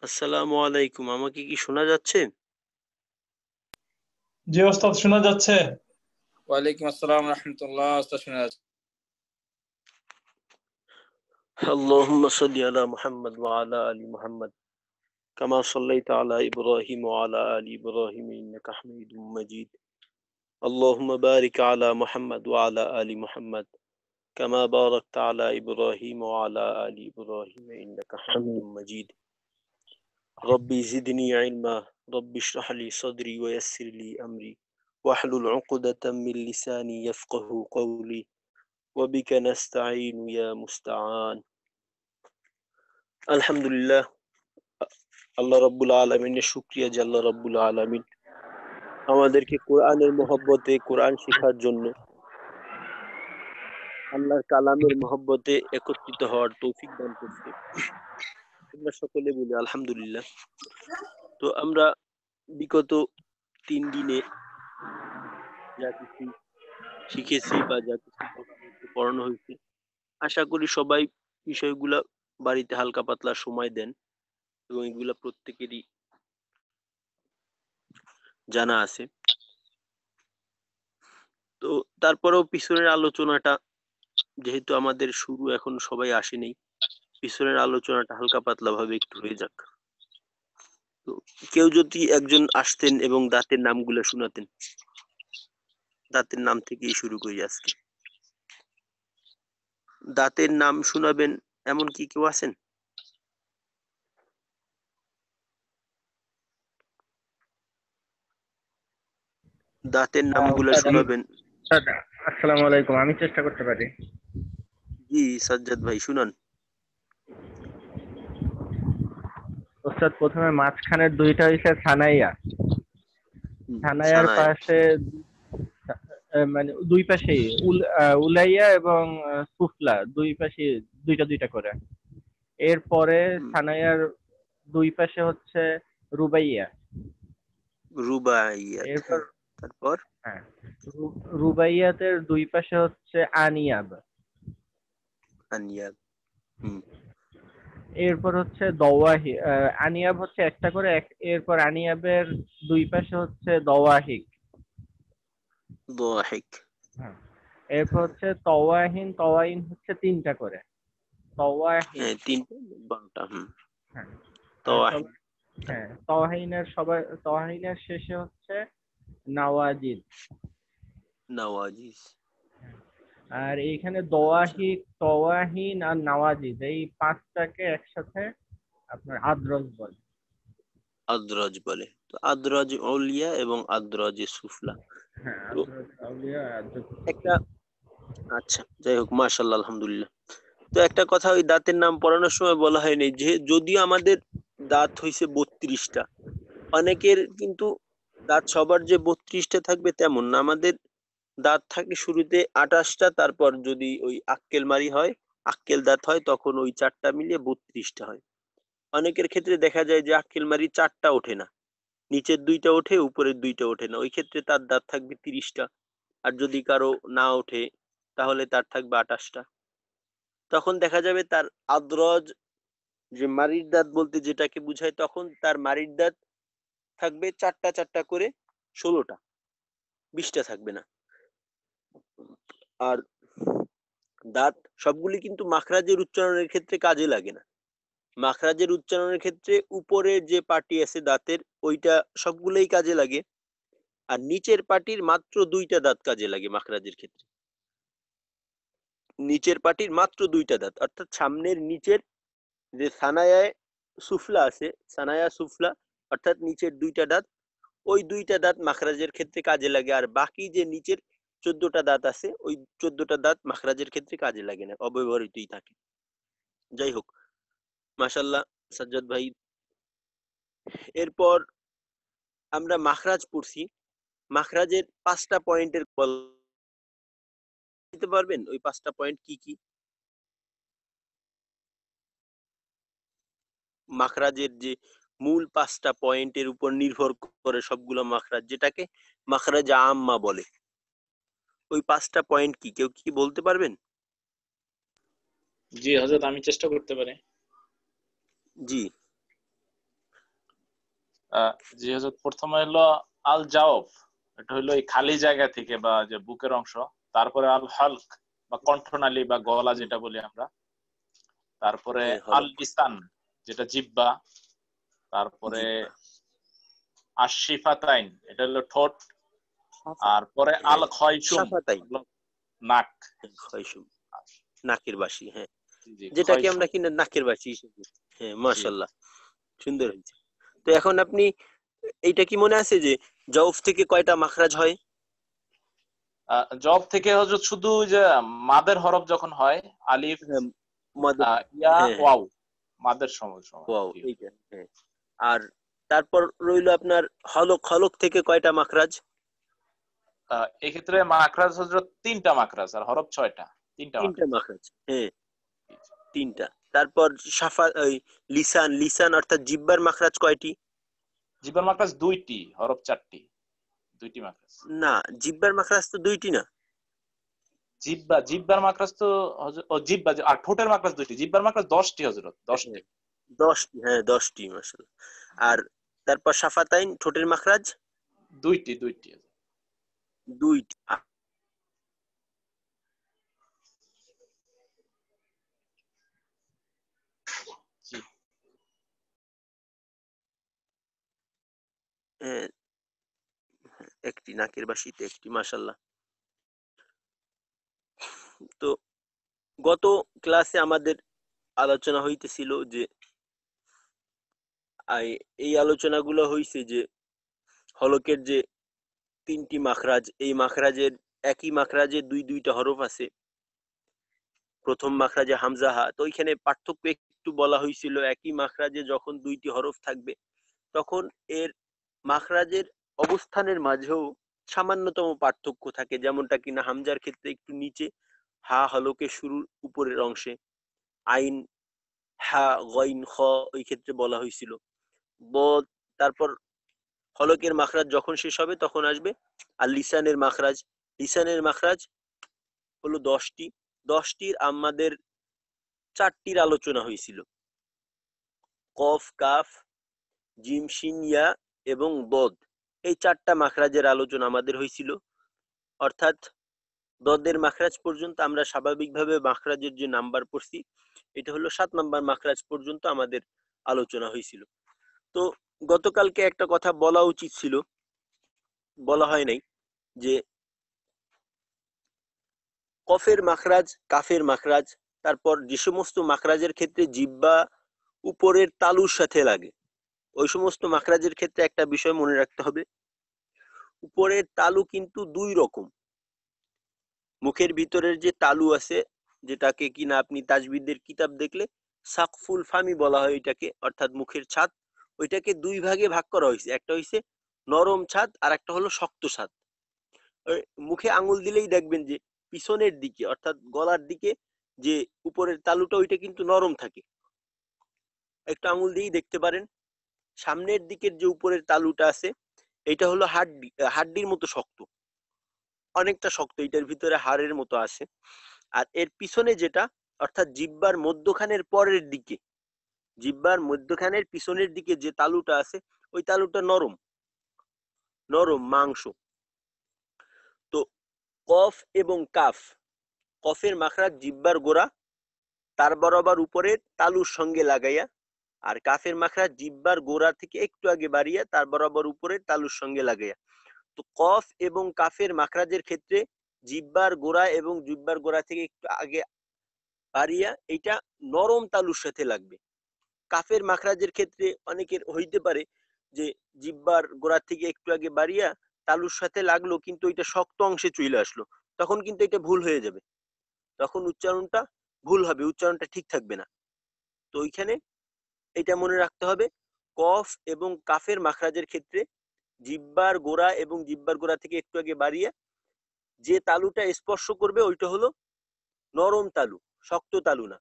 আসসালামু আলাইকুম। আমাকে কি শোনা যাচ্ছে? জি ওস্তাদ, শোনা যাচ্ছে। ওয়ালাইকুম আসসালাম রহমতুল্লাহ। ওস্তাদ শোনা যাচ্ছে। আল্লাহুম্মা সাল্লি আলা মুহাম্মদ ওয়া আলা আলি মুহাম্মদ কামা সাল্লাইতা আলা ইব্রাহিম ওয়া আলা আলি ইব্রাহিম ইন্নাকা হামিদুম মাজিদ। আল্লাহুম্মা বারিক আলা মুহাম্মদ ওয়া আলা আলি মুহাম্মদ কামা বারাকতা আলা ইব্রাহিম ওয়া আলা আলি ইব্রাহিম ইন্নাকা হামিদুম মাজিদ। রব্বি জিদনি ইলমা, রব্বি ইশরাহ লি সাদরি ওয়া ইয়াসসির লি আমরি ওয়াহলুল উকদাতাম মিন লিসানি ইয়াফকাহু কওলি ওয়া বিকা নাস্তাঈনু ইয়া মুস্তাআন। আলহামদুলিল্লাহ, আল্লাহ রাব্বুল আলামিনের শুকরিয়া যে আল্লাহ রাব্বুল আলামিন আমাদেরকে কোরআনের মহব্বতে কোরআন শেখার জন্য, আল্লাহর কালামের মহব্বতে একত্রিত হওয়ার তৌফিক দান করছে। আমরা সকলে বলি আলহামদুলিল্লাহ। তো আমরা বিগত 3 দিনে যা কিছু শিখেছি বা যা কিছু পড়ানো হয়েছে, আশা করি সবাই বিষয়গুলা বাড়িতে হালকা পাতলা সময় দেন এবং এগুলা প্রত্যেকেরই জানা আছে। তো তারপরেও পিছনের আলোচনাটা, যেহেতু আমাদের শুরু এখন সবাই আসেনি, পিছনের আলোচনাটা হালকা পাতলা ভাবে একটু হয়ে যাক। তো কেউ যদি একজন আসতেন এবং দাঁতের নামগুলো শোনাতেন। দাঁতের নাম থেকেই শুরু করি আজকে। দাঁতের নাম শোনাবেন এমন কি কেউ আছেন? দাঁতের নামগুলো শোনাবেন। আসসালামু আলাইকুম, আমি চেষ্টা করতে পারি। জি সাজ্জাদ ভাই শুনান। ওস্তাদ, প্রথমে মাঝখানের দুইটা হইছে সানাইয়া। সানাইয়ার সানায়া। পাশে মানে দুই পাশেই উলাইয়া এবং সুফলা, দুই পাশে দুইটা দুইটা করে। এরপরে সানাইয়ার দুই পাশে হচ্ছে রুবাইয়া। রুবাইয়াত। এরপর তারপর হ্যাঁ, রুবাইয়াতের দুই পাশে হচ্ছে আনিয়াব। আনিয়াব। এরপর হচ্ছে দওয়াহি। আনিয়াব হচ্ছে একটা করে, এরপর আনিয়াবের দুই পাশে হচ্ছে দওয়াহিক। দাহিক। এরপর হচ্ছে তওয়াহিন। তওয়াইন হচ্ছে তিনটা করে। তওয়াহিন। হ্যাঁ, 12টা। হ্যাঁ। তাওয়াহিদ। হ্যাঁ, তওয়াহিনের শেষে হচ্ছে নাওয়াজিদ। নওয়াজিজ। আর এইখানে দওয়াহিক, তওয়াহিন আর নাওয়াজিদ, এই পাঁচটাকে একসাথে আপনার আদ্রজ বলে। আদ্রজ বলে। তো আদ্রজ আউলিয়া এবং আদ্রজ সুফলা। হ্যাঁ, তো আদ্রজ আউলিয়া, আদ্রজ একটা, আচ্ছা যাই হোক, মাশাআল্লাহ, আলহামদুলিল্লাহ। তো একটা কথা, ওই দাঁতের নাম পড়ানোর সময় বলা হয়নি যে যদিও আমাদের দাঁত হইছে 32টা, অনেকের কিন্তু দাঁত সবার যে 32টা থাকবে তেমন না। আমাদের দাঁত থাকে শুরুতে 28টা, তারপর যদি ওই আক্কেল মারি হয়, আক্কেল দাঁত হয়, তখন ওই 4টা মিলিয়ে 32টা হয়। অনেকের ক্ষেত্রে দেখা যায় যে আক্কেল মারি 4টা ওঠে না, নিচের 2টা ওঠে, উপরের 2টা ওঠে না, ওই ক্ষেত্রে তার দাঁত থাকবে 30টা। আর যদি কারো না ওঠে তাহলে তার থাকবে 28টা। তখন দেখা যাবে তার আদ্রজ, যে মারির দাঁত বলতে যেটাকে বুঝায়, তখন তার মারির দাঁত থাকবে 4টা 4টা করে 16টা, 20টা থাকবে না। আর দাঁত সবগুলি কিন্তু মাখরাজের উচ্চারণের ক্ষেত্রে কাজে লাগে না। মাখরাজের উচ্চারণের ক্ষেত্রে উপরে যে পাটি আছে দাঁতের, ওইটা সবগুলোই কাজে লাগে। আর নিচের পাটির মাত্র 2টা দাঁত কাজে লাগে মাখরাজের ক্ষেত্রে। নিচের পাটির মাত্র 2টা দাঁত, অর্থাৎ সামনের নিচের যে সানায়ায় সুফলা আছে, সানায়া সুফলা, অর্থাৎ নিচের 2টা দাঁত, ওই 2টা দাঁত মাখরাজের ক্ষেত্রে কাজে লাগে। আর বাকি যে নিচের 14টা দাঁত আছে, ওই 14টা দাঁত মাখরাজের ক্ষেত্রে কাজে লাগে না, অব্যবহৃতই থাকে। যাই হোক, মাশাআল্লাহ সাজ্জাদ ভাই। এরপর আমরা মাখরাজ পড়ছি। মাখরাজের 5টা পয়েন্টের দিতে পারবেন? ওই 5টা পয়েন্ট কি কি? মাখরাজের যে মূল 5টা পয়েন্টের উপর নির্ভর করে সবগুলো মাখরাজ, যেটাকে মাখরাজ আম্মা বলে, ওই 5টা পয়েন্ট কি কেউ কি বলতে পারবেন? জি হযরত, আমি চেষ্টা করতে পারি। জি। জি হুজুর, প্রথমে হলো আল জাওফ, এটা হলো এই খালি জায়গা থেকে বা যে বুকের অংশ। তারপরে আল হালক বা কণ্ঠনালী বা গলা যেটা বলি আমরা। তারপরে হ্যাঁ, আল হলক, লিসান যেটা জিহ্বা। তারপরে জিহ্বা, আশিফাতাইন এটা হলো ঠোঁট। সাফা, আর পরে আল হ্যাঁ, খয়সুম সাফাতাইন, হলো নাক। খয়সুম, নাকের বাসি, হ্যাঁ, জি যেটাকে আমরা খয়সুম। কিনা নাকের বাসি হিসেবে, হ্যাঁ, জি মাশাআল্লাহ, সুন্দর হয়েছে। তো এখন আপনি এইটা কি মনে আছে যে জওফ থেকে কয়টা মাখরাজ হয়? জব থেকে হচ্ছে শুধু ওই যে মাদের হরফ যখন হয়, আলিফ, হ্যাঁ, মাদের, ইয়া, হ্যাঁ হ্যাঁ, ওয়াও, মাদের সময় সময়। ওয়াও, জি। এইটা, হ্যাঁ। আর তারপর রইলো আপনার হলক, হলক থেকে কয়টা মাখরাজ? এক্ষেত্রে মাখরাজ হচ্ছে 3টা মাখরাজ, আর হরফ 6টা। 3টা তিনটা মাখরাজ। মাখরাজ, হ্যাঁ, তিনটা। তারপর ওই লিসান, লিসান অর্থাৎ জিহ্বার মাখরাজ কয়টি? জিহ্বার মাখরাজ 2টি, হরফ 4টি। 2টি মাখরাজ। না, জিহ্বার মাখরাজ তো দুইটি না। জিহ্বার মাখরাজ তো জিহ্বা, আর ঠোঁটের মাখরাজ 2টি। জিহ্বার মাখরাজ 10টি হযরত, 10টি। হ্যাঁ, 10টি, হ্যাঁ, 10টি, মাশাআল্লাহ। আর তারপর শাফাতাইন, ঠোঁটের মাখরাজ 2টি। 2টি। জি। হ্যাঁ, একটি নাকের বাসিতে একটি, মাশাআল্লাহ। তো গত ক্লাসে আমাদের আলোচনা হইতেছিল যে এই আলোচনাগুলো হইছে যে হলকের যে 3টি মাখরাজ, এই মাখরাজের একই মাখরাজে দুইটা হরফ আছে। প্রথম মাখরাজে হামজা হা, তো ওইখানে পার্থক্য একটু বলা হয়েছিল, একই মাখরাজে যখন 2টি হরফ থাকবে তখন এর মাখরাজের অবস্থানের মাঝেও সামান্যতম পার্থক্য থাকে, যেমনটা কিনা হামজার ক্ষেত্রে একটু নিচে, হা হলকের শুরুর উপরের অংশে, আইন, হা, গইন, খ ওই ক্ষেত্রে বলা হয়েছিল। তারপর হলকের মাখরাজ যখন শেষ হবে তখন আসবে আর লিসানের মাখরাজ। লিসানের মাখরাজ হলো 10টি। 10টির আমাদের 4টির আলোচনা হয়েছিল, কফ, কাফ, জিম, শিন, ইয়া এবং দদ। এই 4টা মাখরাজের আলোচনা আমাদের হয়েছিল। অর্থাৎ দদের মাখরাজ পর্যন্ত আমরা স্বাভাবিকভাবে মাখরাজের যে নাম্বার পড়ছি, এটা হলো 7 নাম্বার মাখরাজ পর্যন্ত আমাদের আলোচনা হয়েছিল। তো গতকালকে একটা কথা বলা উচিত ছিল, বলা হয় নাই, যে কফের মাখরাজ, কাফের মাখরাজ, তারপর যে সমস্ত মাখরাজের ক্ষেত্রে জিহ্বা উপরের তালুর সাথে লাগে, ওই সমস্ত মাখরাজের ক্ষেত্রে একটা বিষয় মনে রাখতে হবে, উপরের তালু কিন্তু 2 রকম। মুখের ভিতরের যে তালু আছে, যেটাকে কিনা আপনি তাজবিদের কিতাব দেখলে সাকফুল ফামি বলা হয় এটাকে, অর্থাৎ মুখের ছাদ, ওইটাকে 2 ভাগে ভাগ করা হয়েছে। একটা হইছে নরম ছাদ আর একটা হলো শক্ত ছাদ। মুখে আঙুল দিলেই দেখবেন যে পিছনের দিকে অর্থাৎ গলার দিকে যে উপরের তালুটা ওইটা কিন্তু নরম থাকে, একটু আঙুল দিয়েই দেখতে পারেন। সামনের দিকের যে উপরের তালুটা আছে এটা হলো হাড্ডির মতো শক্ত, অনেকটা শক্ত, এটার ভিতরে হাড়ের মতো আছে। আর এর পিছনে যেটা, অর্থাৎ জিহ্বার মধ্যখানের পরের দিকে, জিহ্বার মধ্যখানের পিছনের দিকে যে তালুটা আছে ওই তালুটা নরম, নরম মাংস। তো কফ এবং কাফ, কফের মাখরাজ জিহ্বার গোড়া, তার বরাবর উপরে তালুর সঙ্গে লাগাইয়া, আর কাফের মাখরাজ জিহ্বার গোড়া থেকে একটু আগে বাড়িয়া তার বরাবর উপরে তালুর সঙ্গে লাগাইয়া। তো কফ এবং কাফের মাখরাজের ক্ষেত্রে জিহ্বার গোড়া এবং জিহ্বার গোড়া থেকে একটু আগে বাড়িয়া এটা নরম তালুর সাথে লাগবে। কাফের মাখরাজের ক্ষেত্রে অনেকের হইতে পারে যে জিহ্বার গোড়া থেকে একটু আগে বাড়িয়া তালুর সাথে লাগলো কিন্তু এটা শক্ত অংশে চলে আসলো, তখন কিন্তু এটা ভুল হয়ে যাবে, তখন উচ্চারণটা ভুল হবে, উচ্চারণটা ঠিক থাকবে না। তো ওইখানে এটা মনে রাখতে হবে, কফ এবং কাফের মাখরাজের ক্ষেত্রে জিহ্বার গোড়া এবং জিহ্বার গোড়া থেকে একটু আগে বাড়িয়ে যে তালুটা স্পর্শ করবে ওইটা হলো নরম তালু, শক্ত তালু না।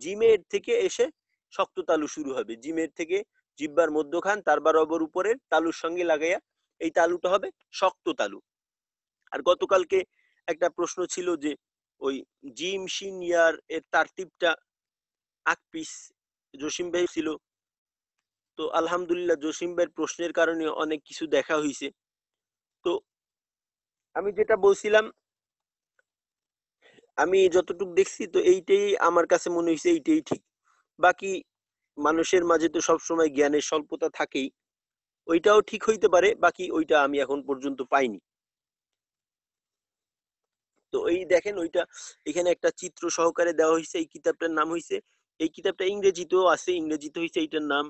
জিমের থেকে এসে শক্ত তালু শুরু হবে, জিমের থেকে জিহ্বার মধ্যখান তার বরাবর উপরের তালুর সঙ্গে লাগাইয়া এই তালুটা হবে শক্ত তালু। আর গতকালকে একটা প্রশ্ন ছিল যে ওই জিম, শিন, ইয়ার এর তারতিবটা আকপিস, জসিম ভাই ছিল, তো আলহামদুলিল্লাহ জসিম ভাইয়ের প্রশ্নের কারণে অনেক কিছু দেখা হয়েছে। তো আমি যেটা বলছিলাম, আমি যতটুকু দেখছি তো এইটাই আমার কাছে মনে হয়েছে এইটাই ঠিক। বাকি মানুষের মাঝে তো সবসময় জ্ঞানের স্বল্পতা থাকেই, ওইটাও ঠিক হইতে পারে, বাকি ওইটা আমি এখন পর্যন্ত পাইনি। তো এই দেখেন ওইটা এখানে একটা চিত্র সহকারে দেওয়া হয়েছে। এই কিতাবটার নাম হয়েছে, এই কিতাবটা ইংরেজিতেও আছে, ইংরেজিতে হয়েছে এইটার নাম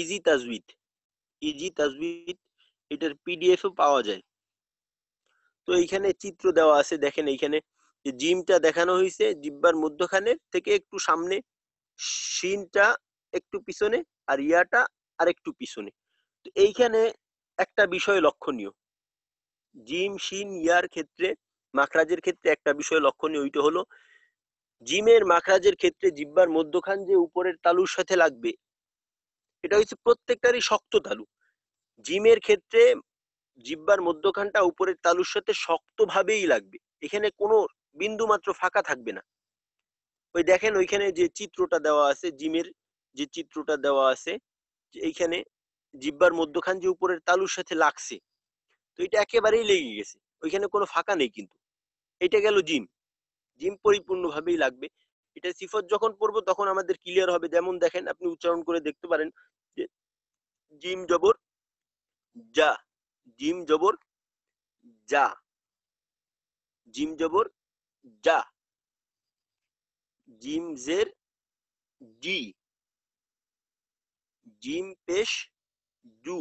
ইজি তাজউইদ। ইজি তাজউইদ, এটার পিডিএফও পাওয়া যায়। তো এইখানে চিত্র দেওয়া আছে, দেখেন এইখানে যে জিমটা দেখানো হয়েছে জিব্বার মধ্যখানের থেকে একটু সামনে, শিনটা একটু পিছনে, আর ইয়াটা আর একটু পিছনে। তো এইখানে একটা বিষয় লক্ষণীয়, জিম শিন ইয়ার ক্ষেত্রে, মাখরাজের ক্ষেত্রে একটা বিষয় লক্ষণীয়, ওইটা হলো জিমের মাখরাজের ক্ষেত্রে জিব্বার মধ্যখান যে উপরের তালুর সাথে লাগবে, এটা হচ্ছে প্রত্যেকটারই শক্ত তালু। জিমের ক্ষেত্রে জিব্বার মধ্যখানটা উপরের তালুর সাথে শক্তভাবেই লাগবে, এখানে কোনো বিন্দু মাত্র ফাঁকা থাকবে না। ওই দেখেন ওইখানে যে চিত্রটা দেওয়া আছে, জিমের যে চিত্রটা দেওয়া আছে, এইখানে জিব্বার মধ্যখান যে উপরের তালুর সাথে লাগছে, তো এটা একেবারেই লেগে গেছে, ওইখানে কোনো ফাঁকা নেই। কিন্তু এটা গেল জিম, জিম পরিপূর্ণভাবেই লাগবে। এটা সিফত যখন পড়বো তখন আমাদের ক্লিয়ার হবে। যেমন দেখেন আপনি উচ্চারণ করে দেখতে পারেন যে জিম জবর যা, জিম জবর যা, জিম জবর যা, জিম জের জি, জিম পেশ ডু,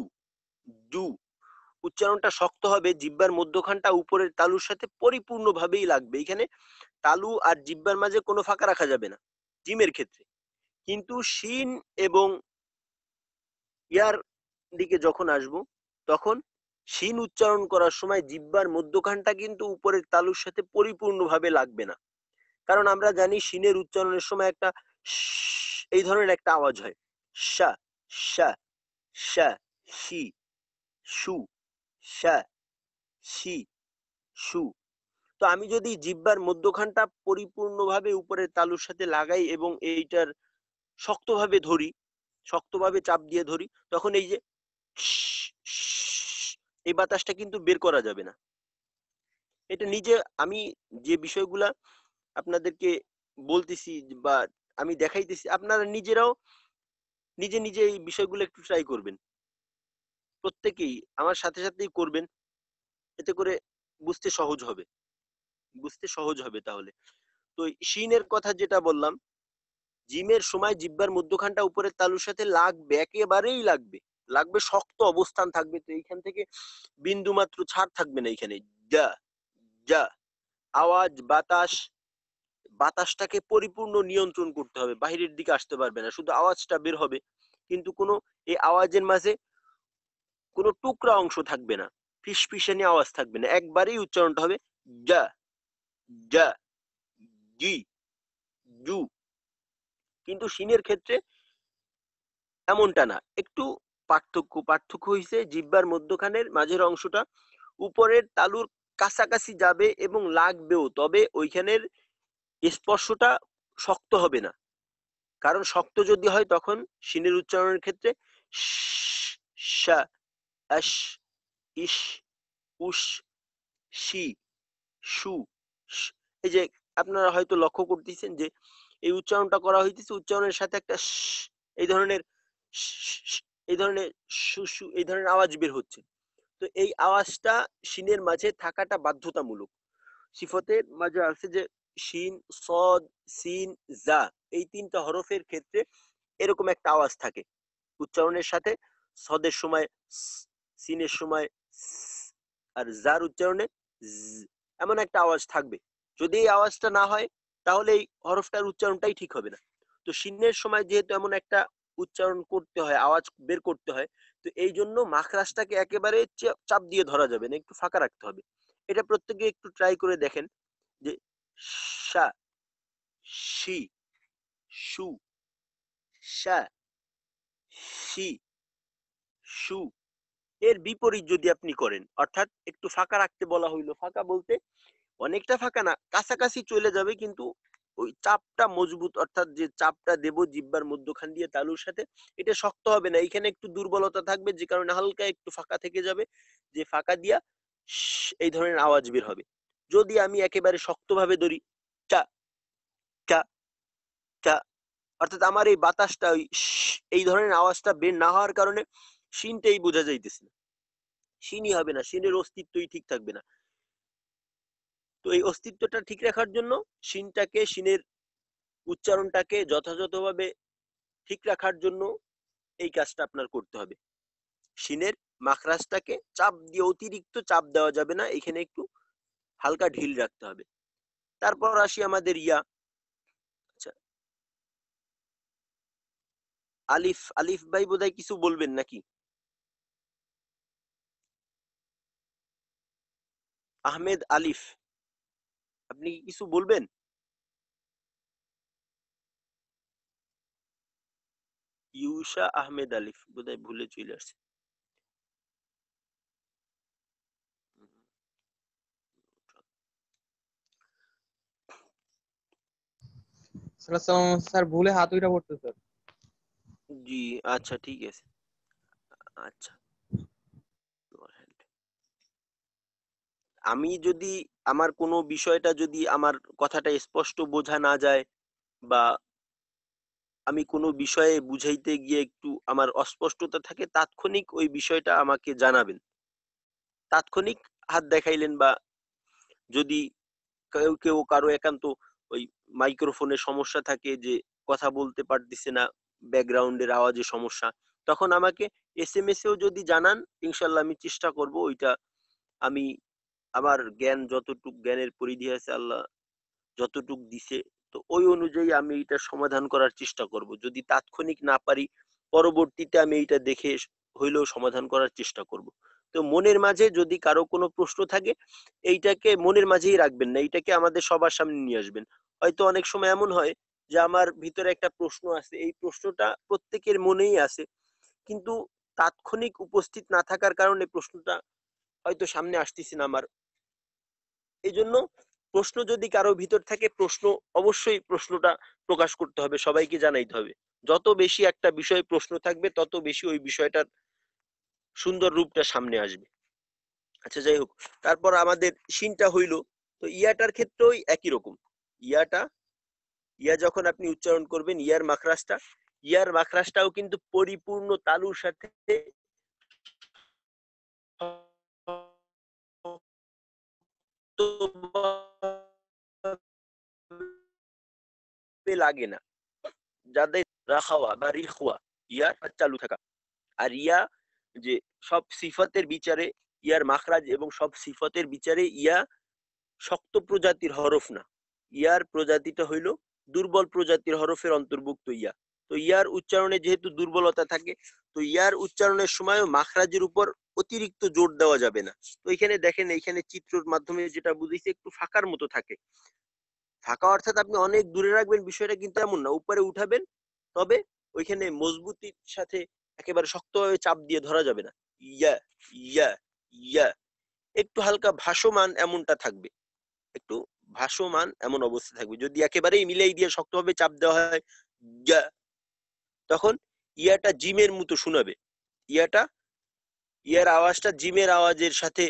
ডু। উচ্চারণটা শক্ত হবে, জিব্বার মধ্যখানটা উপরের তালুর সাথে পরিপূর্ণভাবেই লাগবে, এখানে তালু আর জিব্বার মাঝে কোনো ফাঁকা রাখা যাবে না জিমের ক্ষেত্রে। কিন্তু শিন এবং ইয়ার দিকে যখন আসবো, তখন শিন উচ্চারণ করার সময় জিব্বার মধ্যখানটা কিন্তু উপরের তালুর সাথে পরিপূর্ণভাবে লাগবে না। কারণ আমরা জানি শিনের উচ্চারণের সময় একটা এই ধরনের একটা আওয়াজ হয়, শা শা শা শি শু শা শি শু। তো আমি যদি জিব্বার মধ্যখানটা পরিপূর্ণভাবে উপরের তালুর সাথে লাগাই এবং এইটার শক্তভাবে ধরি, শক্তভাবে চাপ দিয়ে ধরি, তখন এই যে এই বাতাসটা কিন্তু বের করা যাবে না। এটা নিজে আমি যে বিষয়গুলা আপনাদেরকে বলতেছি বা আমি দেখাইতেছি, আপনারা নিজেরাও নিজে নিজে এই বিষয়গুলো একটু ট্রাই করবেন, প্রত্যেকেই আমার সাথে সাথেই করবেন, এতে করে বুঝতে সহজ হবে, বুঝতে সহজ হবে। তাহলে তো শিনের কথা যেটা বললাম, জিমের সময় জিব্বার মধ্যখানটা উপরের তালুর সাথে লাগবে, একেবারেই লাগবে, লাগবে, শক্ত অবস্থান থাকবে। তো এইখান থেকে বিন্দু মাত্র ছাড় থাকবে না। এখানে যা যা আওয়াজ, বাতাস, বাতাসটাকে পরিপূর্ণ নিয়ন্ত্রণ করতে হবে, বাহিরের দিকে আসতে পারবে না, শুধু আওয়াজটা বের হবে, কিন্তু কোনো এই আওয়াজের মাঝে কোনো টুকরা অংশ থাকবে না, ফিসফিসানি আওয়াজ থাকবে না, একবারেই উচ্চারণটা হবে যা যা জি জু। কিন্তু শিনের ক্ষেত্রে এমনটা না, একটু পার্থক্য হয়েছে, জিহ্বার মধ্যখানের মাঝের অংশটা উপরের তালুর কাছাকাছি যাবে এবং লাগবেও, তবে ওইখানের স্পর্শটা শক্ত হবে না। কারণ শক্ত যদি হয় তখন শিনের উচ্চারণের ক্ষেত্রে শা আশ ইশ উশ শি শু, এই যে আপনারা হয়তো লক্ষ্য করতেছেন যে এই উচ্চারণটা করা হইতেছে, উচ্চারণের সাথে একটা এই ধরনের এই ধরনের এই ধরনের আওয়াজ বের হচ্ছে। তো এই আওয়াজটা শিনের মাঝে থাকাটা বাধ্যতামূলক। সিফতের মাঝে আছে যে শিন, সদ, সিন, জা, এই তিনটা হরফের ক্ষেত্রে এরকম একটা আওয়াজ থাকে উচ্চারণের সাথে। সদের সময় সিনের সময় আর জার উচ্চারণে এমন একটা আওয়াজ থাকবে। যদি এই আওয়াজটা না হয় তাহলে এই হরফটার উচ্চারণটাই ঠিক হবে না। তো শিনের সময় যেহেতু এমন একটা উচ্চারণ করতে হয়, আওয়াজ বের করতে হয়, তো এই জন্য মাখরাজটাকে একেবারে চাপ দিয়ে ধরা যাবে না, একটু ফাঁকা রাখতে হবে। এটা প্রত্যেকে একটু ট্রাই করে দেখেন যে শা শি শু শা শি শু, এর বিপরীত যদি আপনি করেন, অর্থাৎ একটু ফাঁকা রাখতে বলা হইলো, ফাঁকা বলতে অনেকটা ফাঁকা না, কাছাকাছি চলে যাবে, কিন্তু ওই চাপটা মজবুত, অর্থাৎ যে চাপটা দেব জিহ্বার মধ্যখান দিয়ে তালুর সাথে, এটা শক্ত হবে না, এখানে একটু দুর্বলতা থাকবে, যে কারণে হালকা একটু ফাঁকা থেকে যাবে, যে ফাঁকা দিয়া এই ধরনের আওয়াজ বের হবে। যদি আমি একেবারে শক্তভাবে ধরি চা চা চা, অর্থাৎ আমার এই বাতাসটা ওই এই ধরনের আওয়াজটা বের না হওয়ার কারণে শিনটাই বোঝা যাইতেছে না, শিনই হবে না, শিনের অস্তিত্বই ঠিক থাকবে না। তো এই অস্তিত্বটা ঠিক রাখার জন্য শিনের উচ্চারণটাকে যথাযথভাবে ঠিক রাখার জন্য এই কাজটা আপনার করতে হবে। শিনের মাখরাজটাকে চাপ দিয়ে, অতিরিক্ত চাপ দেওয়া যাবে না, এখানে একটু হালকা ঢিল রাখতে হবে। তারপর আসি আমাদের ইয়া। আচ্ছা, আলিফ, আলিফ ভাই বোধহয় কিছু বলবেন নাকি? আহমেদ আলিফ, আপনি কি কিছু বলবেন? ইউসা আহমেদ আলিফ বোধহয় ভুলে চলে আসছে। স্যার ভুলে হাত উইটা পড়তে স্যার। জি আচ্ছা ঠিক আছে। আচ্ছা, আমি যদি আমার কোনো বিষয়টা যদি আমার কথাটা স্পষ্ট বোঝা না যায়, বা আমি কোনো বিষয়ে বুঝাইতে গিয়ে একটু আমার অস্পষ্টতা থাকে, তাৎক্ষণিক ওই বিষয়টা আমাকে জানাবেন, তাৎক্ষণিক হাত দেখাইলেন, বা যদি কেউ কেউ কারো একান্ত ওই মাইক্রোফোনের সমস্যা থাকে, যে কথা বলতে পারতেছে না, ব্যাকগ্রাউন্ডের আওয়াজে সমস্যা, তখন আমাকে SMS এও যদি জানান, ইনশাল্লাহ আমি চেষ্টা করব ওইটা, আমি আমার জ্ঞান যতটুক, জ্ঞানের পরিধি আছে আল্লাহ যতটুক দিছে, তো ওই অনুযায়ী আমি এটা সমাধান করার চেষ্টা করব। যদি তাৎক্ষণিক না পারি, পরবর্তীতে আমি এইটা দেখে হইলেও সমাধান করার চেষ্টা করব। তো মনের মাঝে যদি কারো কোনো প্রশ্ন থাকে, এইটাকে মনের মাঝেই রাখবেন না, এইটাকে আমাদের সবার সামনে নিয়ে আসবেন। হয়তো অনেক সময় এমন হয় যে আমার ভিতরে একটা প্রশ্ন আছে, এই প্রশ্নটা প্রত্যেকের মনেই আছে, কিন্তু তাৎক্ষণিক উপস্থিত না থাকার কারণে প্রশ্নটা হয়তো সামনে আসতেছে না আমার। এই জন্য প্রশ্ন যদি কারো ভিতর থাকে, প্রশ্ন অবশ্যই প্রশ্নটা প্রকাশ করতে হবে, সবাইকে জানাইতে হবে। যত বেশি একটা বিষয়ে প্রশ্ন থাকবে, তত বেশি ওই বিষয়টার সুন্দর রূপটা সামনে আসবে। আচ্ছা যাই হোক, তারপর আমাদের শিনটা হইল, তো ইয়াটার ক্ষেত্রেও একই রকম। ইয়া যখন আপনি উচ্চারণ করবেন, ইয়ার মাখরাজটাও কিন্তু পরিপূর্ণ তালুর সাথে লাগে না, যাদের রাখাওয়া বা রিখওয়া, ইয়ার চালু থাকা। আর ইয়া যে সব সিফাতের বিচারে ইয়ার মাখরাজ, এবং সব সিফাতের বিচারে ইয়া শক্ত প্রজাতির হরফ না, ইয়ার প্রজাতিটা হইল দুর্বল প্রজাতির হরফের অন্তর্ভুক্ত ইয়া। তো ইয়ার উচ্চারণে যেহেতু দুর্বলতা থাকে, তো ইয়ার উচ্চারণের সময়ও মাখরাজের উপর অতিরিক্ত জোর দেওয়া যাবে না। তো এখানে দেখেন, এইখানে চিত্রের মাধ্যমে যেটা বুঝেছি, একটু ফাঁকার মতো থাকে। ফাঁকা অর্থাৎ আপনি অনেক দূরে রাখবেন বিষয়টা কিন্তু এমন না, উপরে উঠাবেন, তবে ওইখানে মজবুতির সাথে একেবারে শক্তভাবে চাপ দিয়ে ধরা যাবে না। ইয়া ইয়া ইয়া, একটু হালকা ভাসমান এমনটা থাকবে, একটু ভাসমান এমন অবস্থা থাকবে। যদি একেবারেই মিলাই দিয়ে শক্তভাবে চাপ দেওয়া হয় ইয়া, তখন ইয়াটা জিমের মতো শোনাবে, ইয়ার আওয়াজটা জিমের আওয়াজের সাথে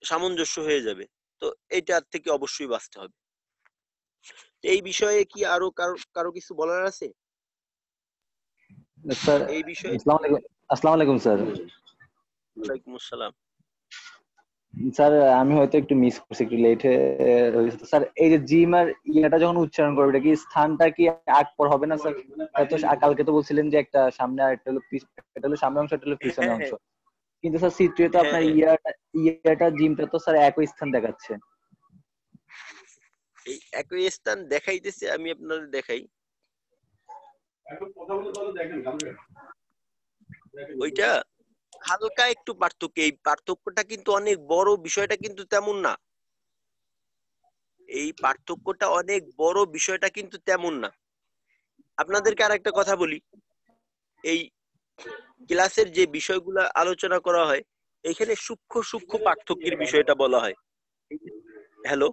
সামঞ্জস্য হয়ে যাবে। তো এইটার থেকে অবশ্যই বাঁচতে হবে। এই বিষয়ে কি আরো কারো কিছু বলার আছে স্যার? এই বিষয়ে? আসসালামু আলাইকুম স্যার। ওয়ালাইকুম আসসালাম। স্যার আমি হয়তো একটু মিস করছি, একটু লেট হয়েছে স্যার। এই যে জিম আর ইয়াটা যখন উচ্চারণ করবে, এটা কি স্থানটা কি আগ পর হবে না স্যার? তো কালকে তো বলছিলেন যে একটা সামনে আর একটা হলো এটা হলো সামনে অংশ, এটা হলো পিছনে অংশ, কিন্তু স্যার চিত্রে তো আপনার ইয়াটা জিমটা তো স্যার একই স্থান দেখাচ্ছে। এই একই স্থান দেখাইতেছে, আমি আপনাদের দেখাই। ওইটা হালকা একটু পার্থক্য, এই পার্থক্যটা কিন্তু অনেক বড়, বিষয়টা কিন্তু তেমন না, এই পার্থক্যটা অনেক বড়, বিষয়টা কিন্তু তেমন না। আপনাদেরকে আর একটা কথা বলি, এই ক্লাসের যে বিষয়গুলো আলোচনা করা হয়, এখানে সূক্ষ্ম সূক্ষ্ম পার্থক্যের বিষয়টা বলা হয়। হ্যালো,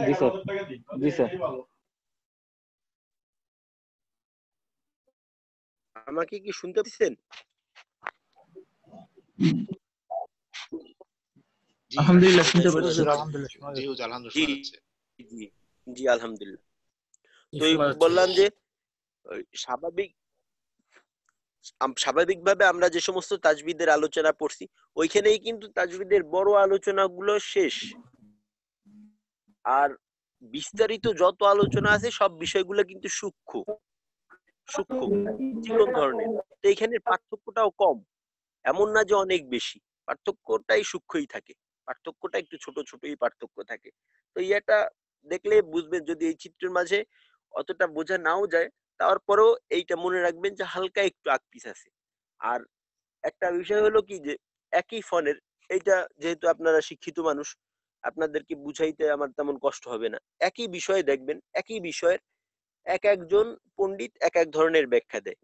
জি স্যার। জি স্যার। আমাকে কি শুনতে পাচ্ছেন? জি আলহামদুলিল্লাহ শুনতে শোনা পাচ্ছি। যাচ্ছে। আলহামদুলিল্লাহ শোনা জি যাচ্ছে। হুজুর আলহামদুলিল্লাহ জি শোনা যাচ্ছে। জি জি আলহামদুলিল্লাহ। তো শোনা যাচ্ছে। বললাম যে ওই স্বাভাবিকভাবে আমরা যে সমস্ত তাজবিদের আলোচনা পড়ছি ওইখানেই কিন্তু তাজবিদের বড় আলোচনাগুলো শেষ, আর বিস্তারিত যত আলোচনা আছে সব বিষয়গুলো কিন্তু সূক্ষ্ম সূক্ষ্ম চিকন ধরনের। তো এখানে পার্থক্যটাও কম, এমন না যে অনেক বেশি, পার্থক্যটাই সূক্ষ্মই থাকে, পার্থক্যটা একটু ছোট ছোটই পার্থক্য থাকে। তো এটা দেখলে বুঝবেন, যদি এই চিত্রের মাঝে অতটা বোঝা নাও যায় তারপরেও এইটা মনে রাখবেন যে হালকা একটু আকপিস আছে। আর একটা বিষয় হলো কি যে একই ফোনের, এইটা যেহেতু আপনারা শিক্ষিত মানুষ আপনাদেরকে বুঝাইতে আমার তেমন কষ্ট হবে না। একই বিষয়ে দেখবেন, একই বিষয়ের এক একজন পণ্ডিত এক এক ধরনের ব্যাখ্যা দেয়।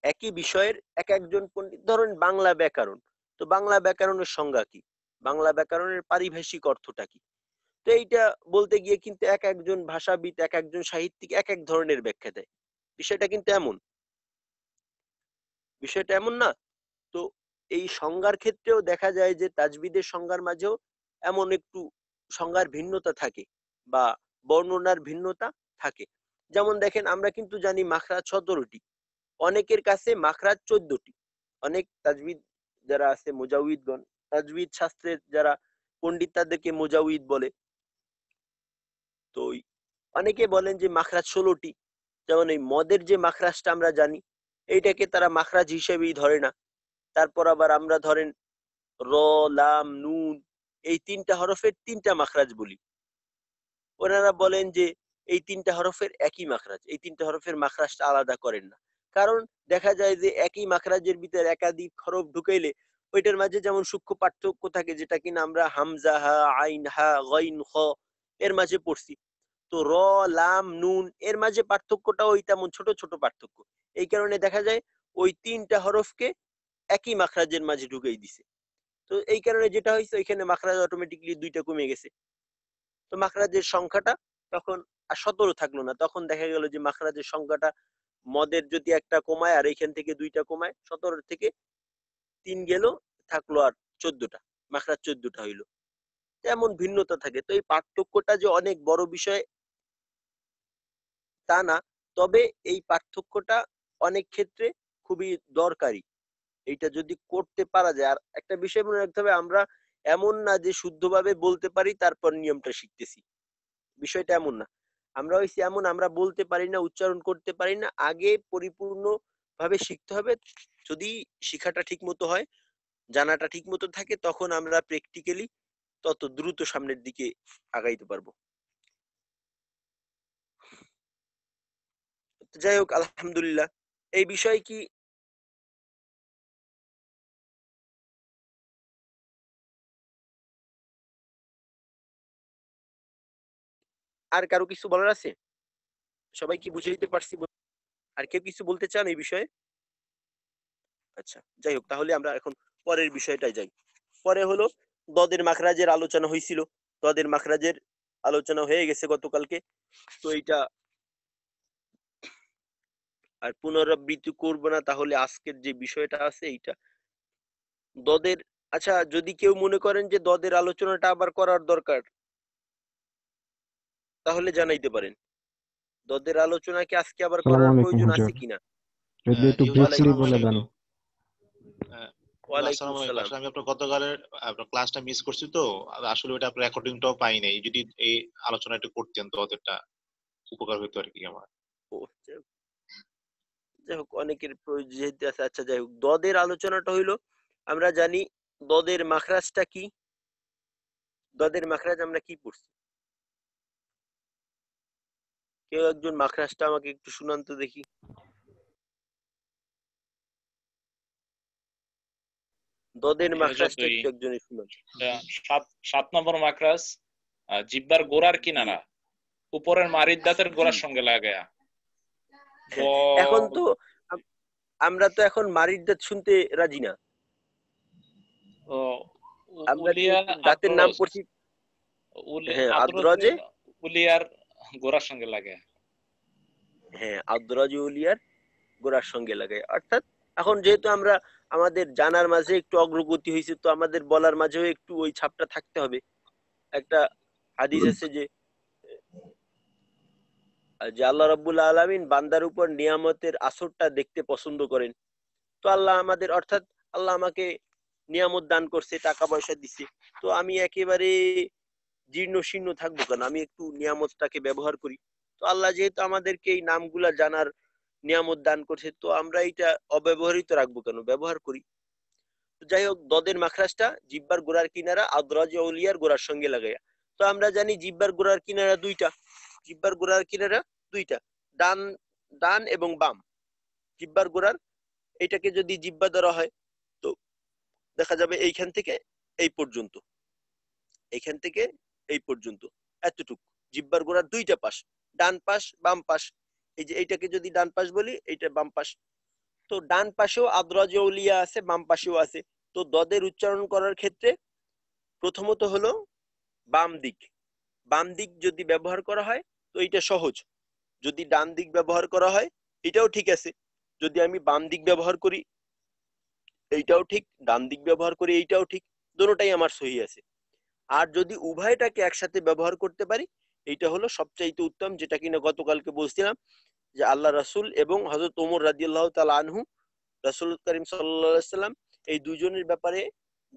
একই বিষয়ের এক একজন পণ্ডিত, ধরেন বাংলা ব্যাকরণ, তো বাংলা ব্যাকরণের সংজ্ঞা কি, বাংলা ব্যাকরণের পারিভাষিক অর্থটা কি, তো এইটা বলতে গিয়ে কিন্তু এক একজন ভাষাবিদ এক একজন সাহিত্যিক এক এক ধরনের ব্যাখ্যা দেয়। বিষয়টা কিন্তু এমন, বিষয়টা এমন না। তো এই সংজ্ঞার ক্ষেত্রেও দেখা যায় যে তাজবিদের সংজ্ঞার মাঝেও এমন একটু সংজ্ঞার ভিন্নতা থাকে বা বর্ণনার ভিন্নতা থাকে। যেমন দেখেন, আমরা কিন্তু জানি মাখরাজ 17টি, অনেকের কাছে মাখরাজ 14টি। অনেক তাজবিদ যারা আছে মুজাউইদগণ, তাজবিদ শাস্ত্রের যারা পণ্ডিত তাদেরকে মুজাউইদ বলে। তো অনেকে বলেন যে মাখরাজ 16টি। যেমন এই মদের যে মাখরাজটা আমরা জানি, এইটাকে তারা মাখরাজ হিসেবেই ধরে না। তারপর আবার আমরা ধরেন র, লাম, নুন, এই 3টা হরফের 3টা মাখরাজ বলি। ওনারা বলেন যে এই 3টা হরফের একই মাখরাজ, এই 3টা হরফের মাখরাজটা আলাদা করেন না। কারণ দেখা যায় যে একই মাখরাজের ভিতরে একাধিক হরফ ঢুকাইলে ওইটার মাঝে যেমন সূক্ষ্ম পার্থক্য থাকে, যেটা কিনা আমরা হামজা, হা, আইন, হা, গাইন, খ এর মাঝে পড়ছি। তো র, লাম, নুন এর মাঝে পার্থক্যটা ওই তেমন ছোট ছোট পার্থক্য। এই কারণে দেখা যায় ওই 3টা হরফকে একই মাখরাজের মাঝে ঢুকাই দিছে। তো এই কারণে যেটা হয়েছে, ওইখানে মাখরাজ অটোমেটিকলি 2টা কমে গেছে। তো মাখরাজের সংখ্যাটা তখন আর 17 থাকলো না, তখন দেখা গেল যে মাখরাজের সংখ্যাটা মদের যদি একটা কমায় আর এইখান থেকে 2টা কমায়, 17 থেকে 3 গেল, থাকলো আর 14টা, মাখরাজ 14টা হইলো। এমন ভিন্নতা থাকে। তো এই পার্থক্যটা যে অনেক বড় বিষয় তা না, তবে এই পার্থক্যটা অনেক ক্ষেত্রে খুবই দরকারি। এইটা যদি করতে পারা যায়। আর একটা বিষয় মনে রাখতে হবে, আমরা এমন না যে শুদ্ধভাবে বলতে পারি তারপর নিয়মটা শিখতেছি, বিষয়টা এমন না। আমরা হইছি এমন, আমরা বলতে পারি না, উচ্চারণ করতে পারি না, আগে পরিপূর্ণ ভাবে শিখতে হবে। যদি শিখাটা ঠিক মতো হয়, জানাটা ঠিক মতো থাকে, তখন আমরা প্র্যাকটিক্যালি তত দ্রুত সামনের দিকে আগাইতে পারবো। যাই হোক, আলহামদুলিল্লাহ। এই বিষয়ে কি আর কারো কিছু বলার আছে? সবাই কি বুঝে দিতে পারছি? আর কেউ কিছু বলতে চান এই বিষয়ে? আচ্ছা, যাই হোক, তাহলে আমরা এখন পরের বিষয়টাই যাই। পরে হলো দদের মাখরাজের আলোচনা হয়েছিল, দদের মাখরাজের আলোচনা হয়ে গেছে গতকালকে। তো এইটা আর পুনরাবৃত্তি করব না। তাহলে আজকের যে বিষয়টা আছে এইটা দদের, আচ্ছা যদি কেউ মনে করেন যে দদের আলোচনাটা আবার করার দরকার, তাহলে জানাইতে পারেন। দদের আলোচনা কি আজকে আবার আসসালামু করার আলাইকুম প্রয়োজন আছে হুজুর। কিনা? যদি একটু জি হুজুর ব্রিফলি আসসালামু বলে আলাইকুম। দেন। ওয়ালাইকুম আসসালামু আলাইকুম। আসসালাম। আসলে আমি আপনার গতকালের আপনার ক্লাসটা মিস করছি, তো আসলে ওটা আপনার রেকর্ডিংটাও পাই নাই। যদি এই আলোচনা একটু করতেন তো ওদেরটা উপকার হইতো আর কি আমার। ও, যাই হোক, অনেকের যেহেতু আছে। আচ্ছা যাই হোক, দদের আলোচনাটা হইলো, আমরা জানি দদের মাখরাজটা কি, দদের মাখরাজ আমরা কি পড়ছি, কেউ একজন মাখরাজটা আমাকে একটু শুনান তো দেখি। দদের মাখরাজটা একটু একজনের শুনান। 7 নম্বর মাকরাজ জিহ্বার গোড়ার কিনারা উপরের মারিদ দাঁতের গোড়ার সঙ্গে লাগায়া। এখন তো আমরা তো এখন মারির দাঁত শুনতে রাজি না। আমরা দাঁতের নাম পড়ছি, হ্যাঁ আদ্রজে, উলিয়ার গোড়ার সঙ্গে লাগায়া। হ্যাঁ আদ্রজে উলিয়ার গোড়ার সঙ্গে লাগাই। অর্থাৎ এখন যেহেতু আমরা আমাদের জানার মাঝে একটু অগ্রগতি হয়েছে, তো আমাদের বলার মাঝেও একটু ওই ছাপটা থাকতে হবে। একটা হাদিস আছে যে যে আল্লাহ রাব্বুল আলামিন বান্দার উপর নিয়ামতের আসরটা দেখতে পছন্দ করেন। তো আল্লাহ আমাদের, অর্থাৎ আল্লাহ আমাকে নিয়ামত দান করছে, টাকা পয়সা দিছে, তো আমি একেবারে জীর্ণ শীর্ণ থাকবো কেন? আমি একটু নিয়ামতটাকে ব্যবহার করি। তো আল্লাহ যেহেতু আমাদেরকে এই নামগুলা জানার নিয়ামত দান করছে, তো আমরা এটা অব্যবহৃত রাখবো কেন? ব্যবহার করি। তো যাই হোক, দদের মাখরাজটা জিব্বার গোড়ার কিনারা আদ্রাজ আউলিয়ার গোড়ার সঙ্গে লাগাইয়া। তো আমরা জানি জিব্বার গোড়ার কিনারা দুইটা, জিব্বার গোড়ার কিনারা দুইটা, ডান ডান এবং বাম। জিব্বার গোড়ার এইটাকে যদি জিব্বা ধরা হয়, তো দেখা যাবে এইখান থেকে এই পর্যন্ত, এইখান থেকে এই পর্যন্ত এতটুকু জিব্বার গোড়ার দুইটা পাশ, ডান পাশ বাম পাশ। এই যে এইটাকে যদি ডান পাশ বলি, এইটা বাম পাশ। তো ডান পাশেও আদ্রাজ আউলিয়া আছে, বাম পাশেও আছে। তো দদের উচ্চারণ করার ক্ষেত্রে প্রথমত হলো বাম দিক। বাম দিক যদি ব্যবহার করা হয় তো এটা সহজ। যদি ডান দিক ব্যবহার করা হয় এটাও ঠিক আছে। যদি আমি বাম দিক ব্যবহার করি এইটাও ঠিক, ডান দিক ব্যবহার করি এইটাও ঠিক, দুটোটাই আমার সহি আছে। আর যদি উভয়টাকে একসাথে ব্যবহার করতে পারি, এইটা হলো সবচাইতে উত্তম, যেটা কিনা গতকালকে বলছিলাম যে আল্লাহ রাসূল এবং হযরত ওমর রাদিয়াল্লাহু তাআলা আনহু, রাসূল করিম সাল্লাল্লাহু আলাইহি সাল্লাম এই দুজনের ব্যাপারে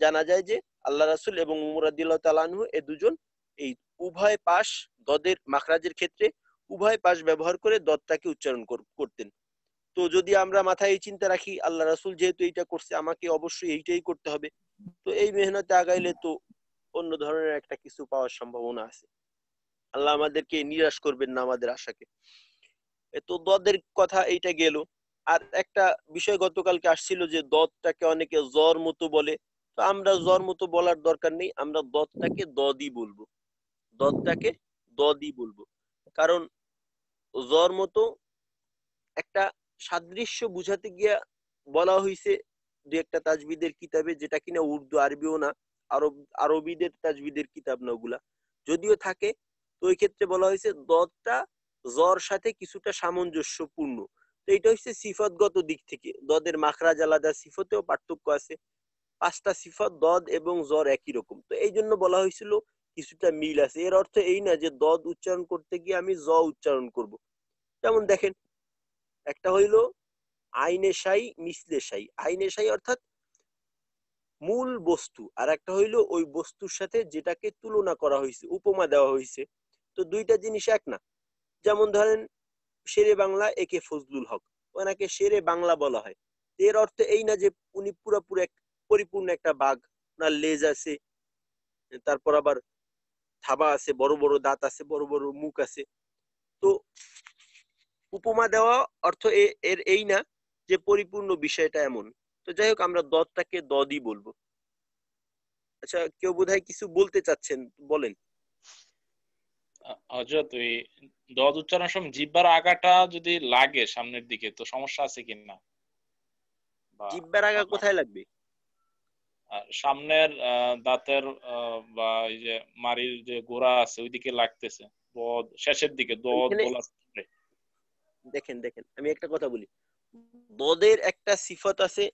জানা যায় যে আল্লাহ রাসূল এবং ওমর রাদিয়াল্লাহু তাআলা আনহু এই দুজন এই উভয় পাশ দদের মাখরাজের ক্ষেত্রে উভয় পাশ ব্যবহার করে দদটাকে উচ্চারণ করতেন। তো যদি আমরা মাথায় এই চিন্তা রাখি আল্লাহ রাসূল যেহেতু এইটা করছে, আমাকে অবশ্যই এইটাই করতে হবে, তো এই মেহনতে আগাইলে তো অন্য ধরনের একটা কিছু পাওয়ার সম্ভাবনা আছে। আল্লাহ আমাদেরকে নিরাশ করবেন না আমাদের আশাকে। তো দদের কথা এইটা গেল। আর একটা বিষয় গতকালকে আসছিল যে দদটাকে অনেকে জ্বর মতো বলে। তো আমরা জ্বর মতো বলার দরকার নেই, আমরা দদটাকে দদই বলবো, দদটাকে দদই বলবো। কারণ জ্বর মতো একটা সাদৃশ্য বুঝাতে গিয়া বলা হয়েছে দু একটা তাজবিদের কিতাবে, যেটা কিনা উর্দু আরবিও না, আরবিদের তাজবিদের কিতাব না ওগুলা, যদিও থাকে। তো ওই ক্ষেত্রে বলা হয়েছে দদটা জ্বর সাথে কিছুটা সামঞ্জস্যপূর্ণ। তো এটা হচ্ছে সিফতগত দিক থেকে, দদের মাখরাজ আলাদা, সিফতেও পার্থক্য আছে। 5টা সিফত দদ এবং জ্বর একই রকম, তো এই জন্য বলা হয়েছিল কিছুটা মিল আছে। এর অর্থ এই না যে দদ উচ্চারণ করতে গিয়ে আমি জ উচ্চারণ করব। যেমন দেখেন, একটা হইলো আইনে শাই মিসলে শাই, আইনে শাই অর্থাৎ মূল বস্তু, আর একটা হইলো ওই বস্তুর সাথে যেটাকে তুলনা করা হয়েছে, উপমা দেওয়া হয়েছে। তো দুইটা জিনিস এক না। যেমন ধরেন শেরে বাংলা একে ফজলুল হক, ওনাকে শেরে বাংলা বলা হয়। এর অর্থ এই না যে উনি পুরোপুরি পরিপূর্ণ একটা বাঘ, ওনার লেজ আছে, তারপর আবার থাবা আছে, বড় বড় দাঁত আছে, বড় বড় মুখ আছে। তো উপমা দেওয়া অর্থ এর এই না যে পরিপূর্ণ বিষয়টা এমন। তো যাই হোক, আমরা দদটাকে দদই বলবো। আচ্ছা, কেউ বোধহয় কিছু বলতে চাচ্ছেন, বলেন। হযরত ওই দদ উচ্চারণের সময় জিহ্বার আগাটা যদি লাগে সামনের দিকে, তো সমস্যা আছে কিনা? বা জিহ্বার আগা কোথায় লাগবে? সামনের দাঁতের বা এই যে মাড়ির যে গোড়া আছে ওইদিকে লাগতেছে, দদ শেষের দিকে দদ এখানে বলা। দেখেন দেখেন, আমি একটা কথা বলি। দদের একটা সিফত আছে,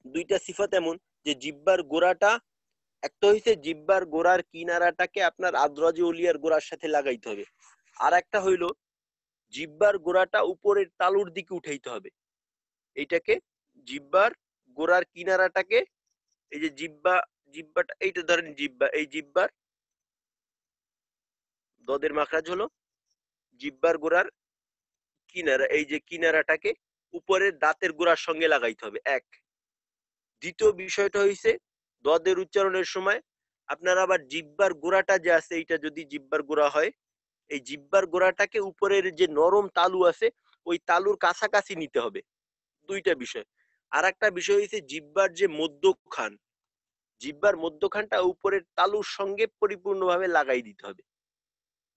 দুইটা সিফত এমন যে জিহ্বার গোড়াটা, একটা হইছে জিহ্বার গোড়ার কিনারাটাকে আপনার আদ্রাজি ওলিয়ার গোড়ার সাথে লাগাইতে হবে। আর একটা হইলো জিহ্বার গোড়াটা উপরের তালুর দিকে উঠাইতে হবে। এইটাকে জিহ্বার গোড়ার কিনারাটাকে, এই যে জিহ্বাটা এইটা ধরেন জিহ্বা, এই জিহ্বার দদের মাখরাজ হলো জিহ্বার গোড়ার কিনারা, এই যে কিনারাটাকে উপরের দাঁতের গোড়ার সঙ্গে লাগাইতে হবে, এক। দ্বিতীয় বিষয়টা হইছে দদের উচ্চারণের সময় আপনার আবার জিহ্বার গোড়াটা যে আছে, এইটা যদি জিহ্বার গোড়া হয়, এই জিহ্বার গোড়াটাকে উপরের যে নরম তালু আছে ওই তালুর কাছাকাছি নিতে হবে। দুইটা বিষয়। আর একটা বিষয় হইছে জিহ্বার যে মধ্যখান, জিহ্বার মধ্যখানটা উপরের তালুর সঙ্গে পরিপূর্ণভাবে লাগাই দিতে হবে,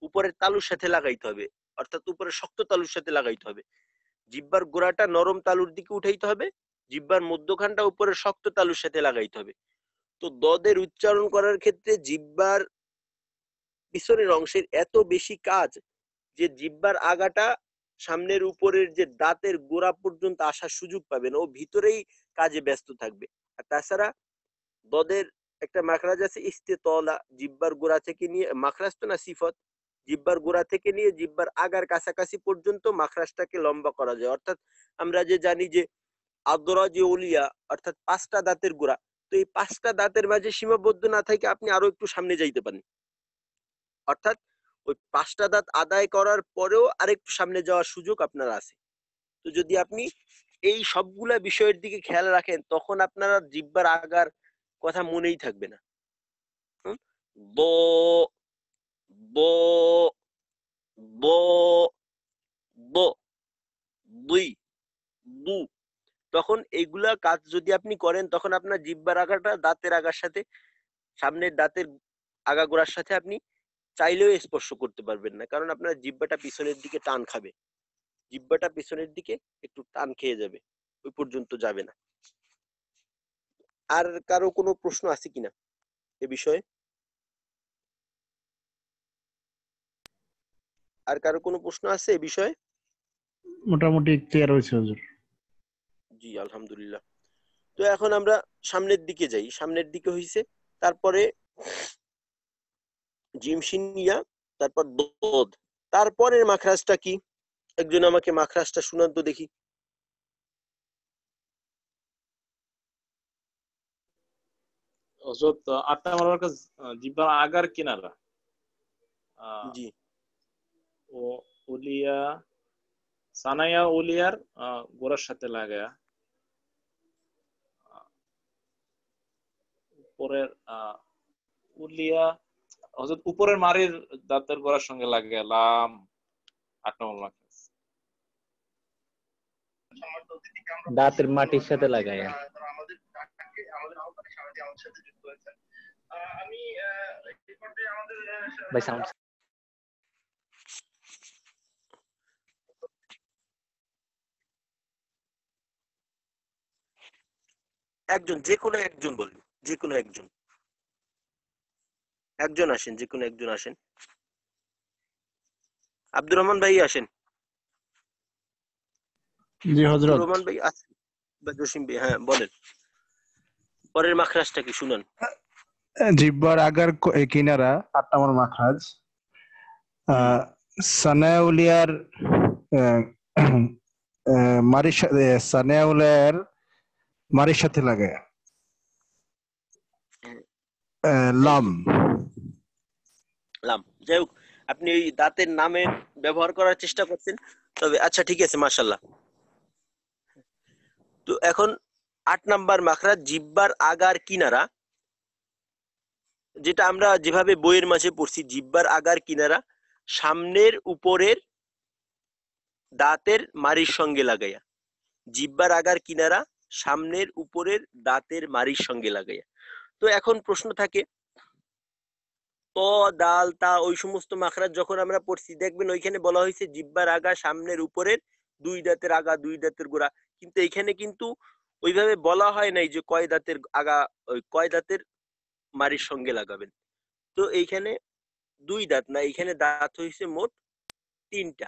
উপরের তালুর সাথে লাগাইতে হবে, অর্থাৎ উপরের শক্ত তালুর সাথে লাগাইতে হবে। জিহ্বার গোড়াটা নরম তালুর দিকে উঠাইতে হবে, জিহ্বার মধ্যখানটা উপরের শক্ত তালুর সাথে লাগাইতে হবে। তো দদের উচ্চারণ করার ক্ষেত্রে জিহ্বার পিছনের অংশের এত বেশি কাজ যে জিহ্বার আগাটা সামনের উপরের যে দাঁতের গোড়া পর্যন্ত আসার সুযোগ পাবে না, ও ভিতরেই কাজে ব্যস্ত থাকবে। আর তাছাড়া দদের একটা মাখরাজ আছে ইস্তেতলা, জিব্বার গোড়া থেকে নিয়ে, মাখরাজ তো না সিফত, জিব্বার গোড়া থেকে নিয়ে জিব্বার আগার কাছাকাছি পর্যন্ত মাখরাজটাকে লম্বা করা যায়। অর্থাৎ আমরা যে জানি যে আদরাজি উলিয়া অর্থাৎ 5টা দাঁতের গোড়া, তো এই 5টা দাঁতের মাঝে সীমাবদ্ধ না থেকে আপনি আরো একটু সামনে যাইতে পারেন, অর্থাৎ ওই 5টা দাঁত আদায় করার পরেও আরেকটু সামনে যাওয়ার সুযোগ আপনার আছে। তো যদি আপনি এই সবগুলা বিষয়ের দিকে খেয়াল রাখেন তখন আপনার জিব্বার আগার কথা মনেই থাকবে না। ব ব ব ব দুই বু, তখন এইগুলা কাজ যদি আপনি করেন তখন আপনার জিব্বার আগাটা দাঁতের আগার সাথে, সামনের দাঁতের আগা গোড়ার সাথে আপনি চাইলেও স্পর্শ করতে পারবেন না, কারণ আপনার জিব্বাটা পিছনের দিকে টান খাবে, জিব্বাটা পিছনের দিকে একটু টান খেয়ে যাবে, ওই পর্যন্ত যাবে না। আর কারো কোনো প্রশ্ন আছে কিনা এ বিষয়ে? আর কারো কোনো প্রশ্ন আছে এ বিষয়ে? মোটামুটি ক্লিয়ার হয়েছে হুজুর। জি আলহামদুলিল্লাহ। তো এখন আমরা সামনের দিকে যাই। সামনের দিকে হইছে, তারপরে জিম শিন ইয়া, তারপর দদ, তারপরের মাখরাজটা কি? একজন আমাকে মাখরাজটা শুনান তো দেখি। হযরত 8 নম্বর মাখরাজ জিহ্বার আগার কিনারা, জি ও উলিয়া সানায়া উলিয়ার গোড়ার সাথে লাগায়া, উপরের উলিয়া হযরত উপরের মারির দাঁতের গোড়ার সঙ্গে লাগায়া, লাম 8 নম্বর মাখরাজ। দাঁতের মাটির সাথে লাগায়। ভাই সাউন্ড একজন, যে কোনো একজন বলুন, যে কোনো একজন, একজন আসেন, যে কোনো একজন আসেন। আব্দুর রহমান ভাই আসেন। জি আব্দুর হযরত। রহমান ভাই আসেন বা জসিম ভাই, হ্যাঁ বলেন পরের মাখরাজটা কি শুনান। জিহ্বার আগার কিনারা 8 নম্বর মাখরাজ সানাউলিয়ার মারির সাথে, সানাউলিয়ার মারির সাথে লাগে লাম। লাম, যাই হোক আপনি এই দাঁতের নামের ব্যবহার করার চেষ্টা করছেন, তবে আচ্ছা ঠিক আছে মাশাআল্লাহ। তো এখন 8 নাম্বার মাখরাজ জিহ্বার আগার কিনারা, যেটা আমরা যেভাবে বইয়ের মাঝে পড়ছি, জিহ্বার আগার কিনারা সামনের উপরের দাঁতের মাড়ির সঙ্গে লাগাইয়া, জিহ্বার আগার কিনারা সামনের উপরের দাঁতের মাড়ির সঙ্গে লাগাইয়া। তো এখন প্রশ্ন থাকে, ত দাল তা ওই সমস্ত মাখরাজ যখন আমরা পড়ছি দেখবেন ওইখানে বলা হয়েছে জিহ্বার আগা সামনের উপরের 2 দাঁতের আগা 2 দাঁতের গোড়া, কিন্তু এখানে কিন্তু ওইভাবে বলা হয় নাই যে কয় দাঁতের আগা, ওই কয় দাঁতের মাড়ির সঙ্গে লাগাবেন। তো এইখানে 2 দাঁত না, এখানে দাঁত হয়েছে মোট 3টা,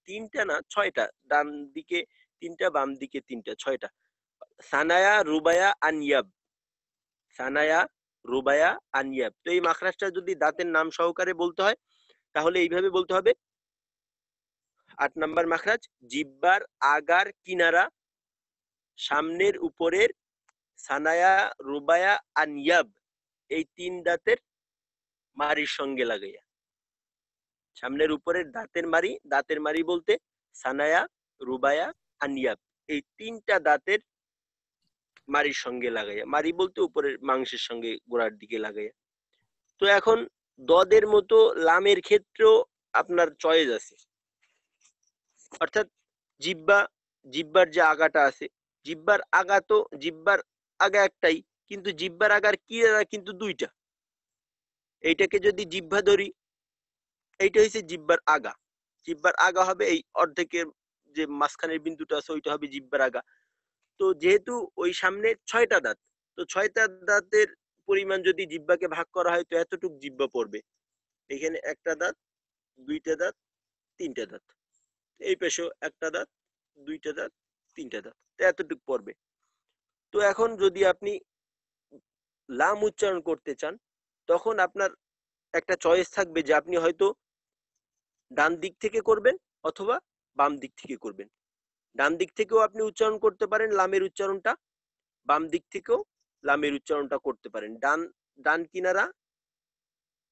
3টা না 6টা, ডান দিকে 3টা বাম দিকে 3টা, 6টা। সানায়া রুবায়া আনিয়াব, সানায়া রুবায়া আনিয়াব। তো এই মাখরাজটা যদি দাঁতের নাম সহকারে বলতে হয় তাহলে এইভাবে বলতে হবে। 8 নাম্বার মাখরাজ জিহ্বার আগার কিনারা সামনের উপরের সানায়া রুবায়া আনিয়াব, এই 3 দাঁতের মাড়ির সঙ্গে লাগাইয়া, সামনের উপরের দাঁতের মাড়ি, দাঁতের মাড়ি বলতে সানায়া রুবায়া আনিয়াব, এই 3টা দাঁতের মাড়ির সঙ্গে লাগাইয়া, মাড়ি বলতে উপরের মাংসের সঙ্গে গোড়ার দিকে লাগাইয়া। তো এখন দদের মতো লামের ক্ষেত্রেও আপনার চয়েস আছে, অর্থাৎ জিহ্বার যে আগাটা আছে, জিহ্বার আগা তো জিহ্বার আগা একটাই, কিন্তু জিহ্বার আগার কিনারা কিন্তু 2টা। এইটাকে যদি জিহ্বা ধরি, এইটা হচ্ছে জিহ্বার আগা, জিহ্বার আগা হবে এই অর্ধেকের যে মাঝখানের বিন্দুটা আছে ওইটা হবে জিহ্বার আগা। তো যেহেতু ওই সামনে 6টা দাঁত, তো 6টা দাঁতের পরিমাণ যদি জিহ্বাকে ভাগ করা হয় তো এতটুক জিহ্বা পড়বে। এখানে 1টা দাঁত, 2টা দাঁত, তিনটা দাঁত, এই পাশেও একটা দাঁত, দুইটা দাঁত, তিনটা দাঁত, তো এতটুকু পড়বে। তো এখন যদি আপনি লাম উচ্চারণ করতে চান তখন আপনার একটা চয়েস থাকবে যে আপনি হয়তো ডান দিক থেকে করবেন অথবা বাম দিক থেকে করবেন। ডান দিক থেকেও আপনি উচ্চারণ করতে পারেন লামের উচ্চারণটা, বাম দিক থেকেও লামের উচ্চারণটা করতে পারেন। ডান কিনারা,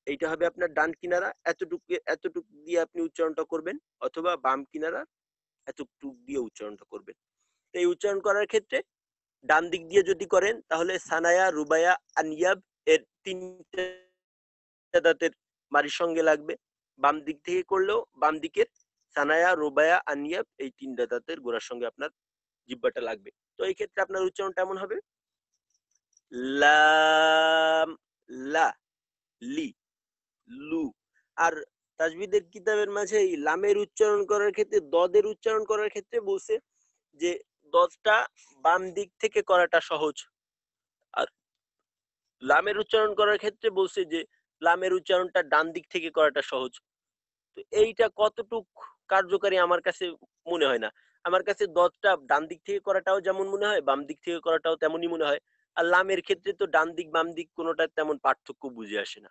এইটা হবে আপনার ডান কিনারা, এতটুকু দিয়ে আপনি উচ্চারণটা করবেন, অথবা বাম কিনারা এতটুকু দিয়ে উচ্চারণটা করবেন। এই উচ্চারণ করার ক্ষেত্রে ডান দিক দিয়ে যদি করেন তাহলে সানায়া, রুবায়া, আনিয়াব এর তিনটা দাঁতের মারির সঙ্গে লাগবে। বাম দিক থেকে করলেও বাম দিকের সানায়া, রুবায়া, আনিয়াব এই তিনটা দাঁতের গোড়ার সঙ্গে আপনার জিহ্বাটা লাগবে। তো এই ক্ষেত্রে আপনার উচ্চারণটা এমন হবে লাম, লা, লি, লু। আর তাজবিদের কিতাবের মাঝে এই লামের উচ্চারণ করার ক্ষেত্রে, দদের উচ্চারণ করার ক্ষেত্রে বলছে যে দদটা বাম দিক থেকে করাটা সহজ, আর লামের উচ্চারণ করার ক্ষেত্রে বলছে যে লামের উচ্চারণটা ডান দিক থেকে করাটা সহজ। তো এইটা কতটুক কার্যকারী আমার কাছে মনে হয় না। আমার কাছে দদটা ডান দিক থেকে করাটাও যেমন মনে হয়, বাম দিক থেকে করাটাও তেমনই মনে হয়। আর লামের ক্ষেত্রে তো ডান দিক বাম দিক কোনোটা তেমন পার্থক্য বুঝে আসে না।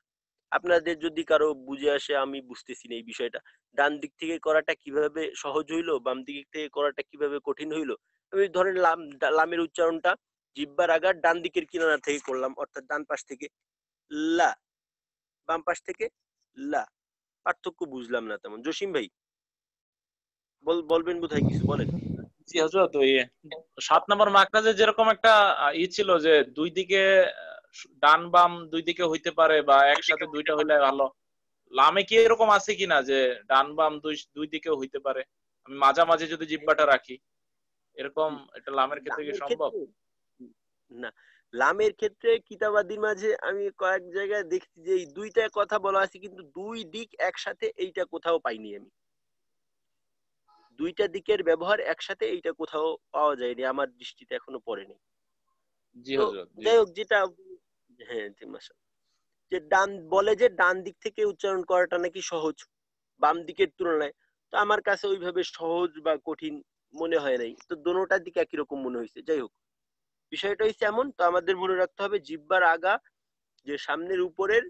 আপনাদের যদি কারো বুঝে আসে, আমি বুঝতেছি না এই বিষয়টা, ডান দিক থেকে করাটা কিভাবে সহজ হইলো, বাম দিক থেকে করাটা কিভাবে কঠিন হইলো। আমি ধরেন লামের উচ্চারণটা জিহ্বার আগার ডান দিকের কিনারা থেকে করলাম, অর্থাৎ ডান পাশ থেকে লা, বাম পাশ থেকে লা, পার্থক্য বুঝলাম না তেমন। জসিম ভাই বলবেন বোধহয় কিছু, বলেন। জি হযরত, ওই 7 নম্বর মাখরাজে যেরকম একটা ছিল যে দুই দিকে ডান বাম দুই দিকে হইতে পারে, বা একসাথে দুইটা হইলে ভালো, লামে কি এরকম আছে কিনা যে ডান বাম দুই দিকে হইতে পারে, আমি মাঝামাঝি যদি জিহ্বাটা রাখি, এরকম এটা লামের ক্ষেত্রে কি লামের সম্ভব? ক্ষেত্রে না, লামের ক্ষেত্রে কিতাবাদির মাঝে আমি কয়েক জায়গায় দেখছি যে এই দুইটা কথা বলা আছে, কিন্তু দুই দিক একসাথে এইটা কোথাও পাইনি আমি। দুইটা দিকের ব্যবহার একসাথে এইটা কোথাও পাওয়া যায়নি, আমার দৃষ্টিতে এখনো পড়েনি। জি তো হযরত, জি। যাই হোক, যেটা, হ্যাঁ জি মাশাআল্লাহ, যে ডান বলে যে ডান দিক থেকে উচ্চারণ করাটা নাকি সহজ বাম দিকের তুলনায়। তো আমার কাছে ওইভাবে সহজ বা কঠিন মনে হয় নাই, তো দোনোটার দিকে একই রকম মনে হয়েছে। যাই হোক, বিষয়টা হচ্ছে এমন, তো আমাদের মনে রাখতে হবে জিহ্বার আগা যে সামনের উপরের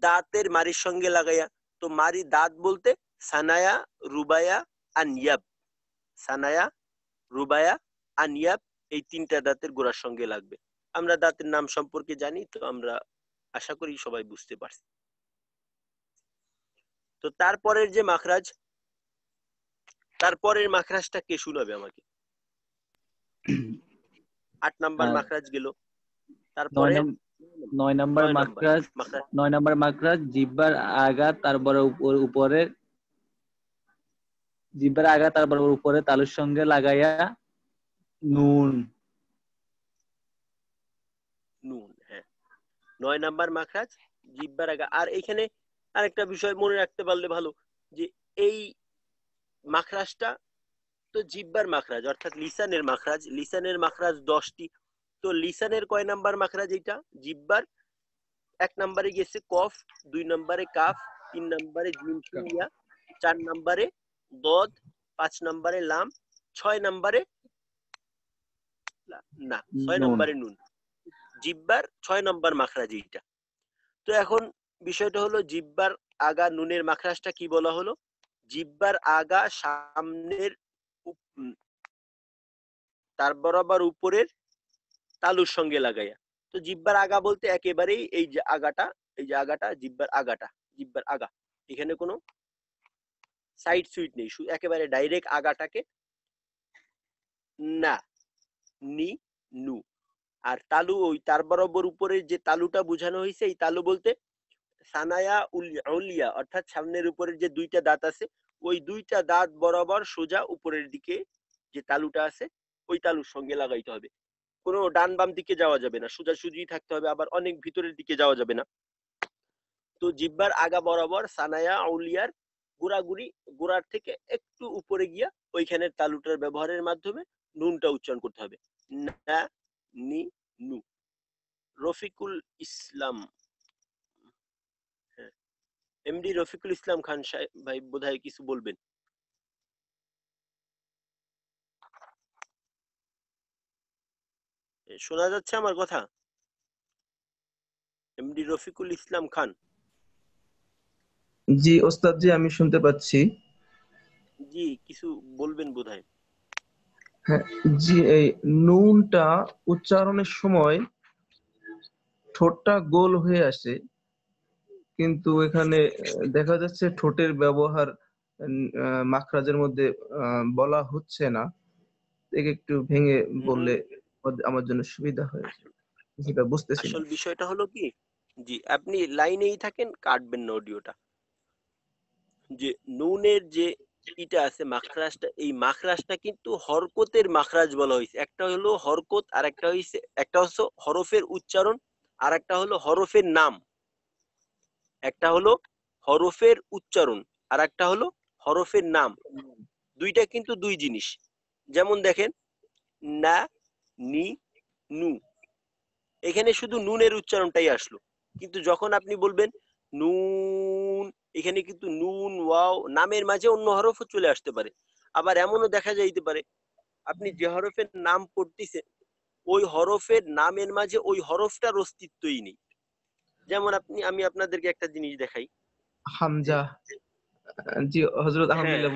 দাঁতের মারির সঙ্গে লাগাইয়া, তো মারি দাঁত বলতে সানায়া, রুবায়া, আনিয়াব, সানায়া, রুবায়া, আনিয়াব এই তিনটা দাঁতের গোড়ার সঙ্গে লাগবে। আমরা দাঁতের নাম সম্পর্কে জানি, তো আমরা আশা করি সবাই বুঝতে পারছি। তো তারপরের যে মাখরাজ, তারপরের মাখরাজটা কে শুনাবে আমাকে? 8 নাম্বার মাখরাজ গেল, তারপরে 9 নম্বর মাখরাজ, মাখরাজ 9 নম্বর মাখরাজ জিহ্বার আগা, তারপরে উপরে জিহ্বার আগা, তারপর উপরে তালুর সঙ্গে লাগাইয়া নুন। নুন, হ্যাঁ, 9 নাম্বার মাখরাজ জিহ্বার আগা। আর এখানে আরেকটা বিষয় মনে রাখতে পারলে ভালো, যে এই মাখরাজটা তো জিহ্বার মাখরাজ, অর্থাৎ লিসানের মাখরাজ। লিসানের মাখরাজ 10টি। তো লিসানের কয় নাম্বার মাখরাজ? এটা জিহ্বার 1 নম্বরে গেছে কফ, 2 নম্বরে কাফ, 3 নম্বরে জিম ইয়া, 4 নম্বরে দদ, 5 নম্বরে লাম, 6 নম্বরে না, 6 নুন। নম্বরে নুন। জিহ্বার 6 নম্বর মাখরাজ এইটা। তো এখন বিষয়টা হলো জিহ্বার আগা নুনের মাখরাজটা কি বলা হলো? জিহ্বার আগা সামনের তার বরাবর উপরের তালুর সঙ্গে লাগাইয়া। তো জিহ্বার আগা বলতে একেবারেই এই যে আগাটা, এই যে আগাটা, জিহ্বার আগাটা, জিহ্বার আগা, এখানে কোনো সাইড সুইট নেই, একেবারে ডাইরেক্ট আগাটাকে না, নি, নু। আর তালু ওই তার বরাবর উপরে যে তালুটা বোঝানো হয়েছে, এই তালু বলতে সানায়া উলিয়া, অর্থাৎ সামনের উপরের যে দুইটা দাঁত আছে, ওই দুইটা দাঁত বরাবর সোজা উপরের দিকে যে তালুটা আছে ওই তালুর সঙ্গে লাগাইতে হবে। কোনো ডান বাম দিকে যাওয়া যাবে না, সোজাসুজি থাকতে হবে, আবার অনেক ভিতরের দিকে যাওয়া যাবে না। তো জিহ্বার আগা বরাবর সানায়া আউলিয়ার গোড়াগুড়ি, গোড়ার থেকে একটু উপরে গিয়া ওইখানের তালুটার ব্যবহারের মাধ্যমে নুনটা উচ্চারণ করতে হবে। না, নি, নু। রফিকুল ইসলাম, হ্যাঁ, এমডি রফিকুল ইসলাম খান সাহেব ভাই বোধহয় কিছু বলবেন। শোনা যাচ্ছে আমার কথা? এমডি রফিকুল ইসলাম খান। জি ওস্তাদ জি, আমি শুনতে পাচ্ছি। জি, কিছু বলবেন বোধহয়। হ্যাঁ জি, এই নুনটা উচ্চারণের সময় ঠোঁটটা গোল হয়ে আসে, কিন্তু এখানে দেখা যাচ্ছে ঠোঁটের ব্যবহার মাখরাজের মধ্যে বলা হচ্ছে না। একে একটু ভেঙে বললে আমার জন্য সুবিধা হয়েছে, সেটা বুঝতেছি না। আসল বিষয়টা হলো কি, জি আপনি লাইনেই থাকেন, কাটবেন না অডিওটা। যে নুনের যে ইটা আছে মাখরাজটা, এই মাখরাজটা কিন্তু হরকতের মাখরাজ বলা হয়েছে। একটা হলো হরকত, আর একটা হইছে, একটা হচ্ছে হরফের উচ্চারণ, আর একটা হলো হরফের নাম। একটা হলো হরফের উচ্চারণ, আর একটা হলো হরফের নাম। দুইটা কিন্তু দুই জিনিস। যেমন দেখেন, না, নি, নু, এখানে শুধু নুনের উচ্চারণটাই আসলো। কিন্তু যখন আপনি বলবেন নুন, এখানে কিন্তু নুন ওয়াও নামের মাঝে অন্য হরফও চলে আসতে পারে। আবার এমনও দেখা যাইতে পারে আপনি যে হরফের নাম পড়তেছেন, ওই হরফের নামের মাঝে ওই হরফটার অস্তিত্বই নেই। যেমন আমি আপনাদেরকে একটা জিনিস দেখাই। হামজা। জি হযরত, হ্যাঁ, আলহামদুলিল্লাহ।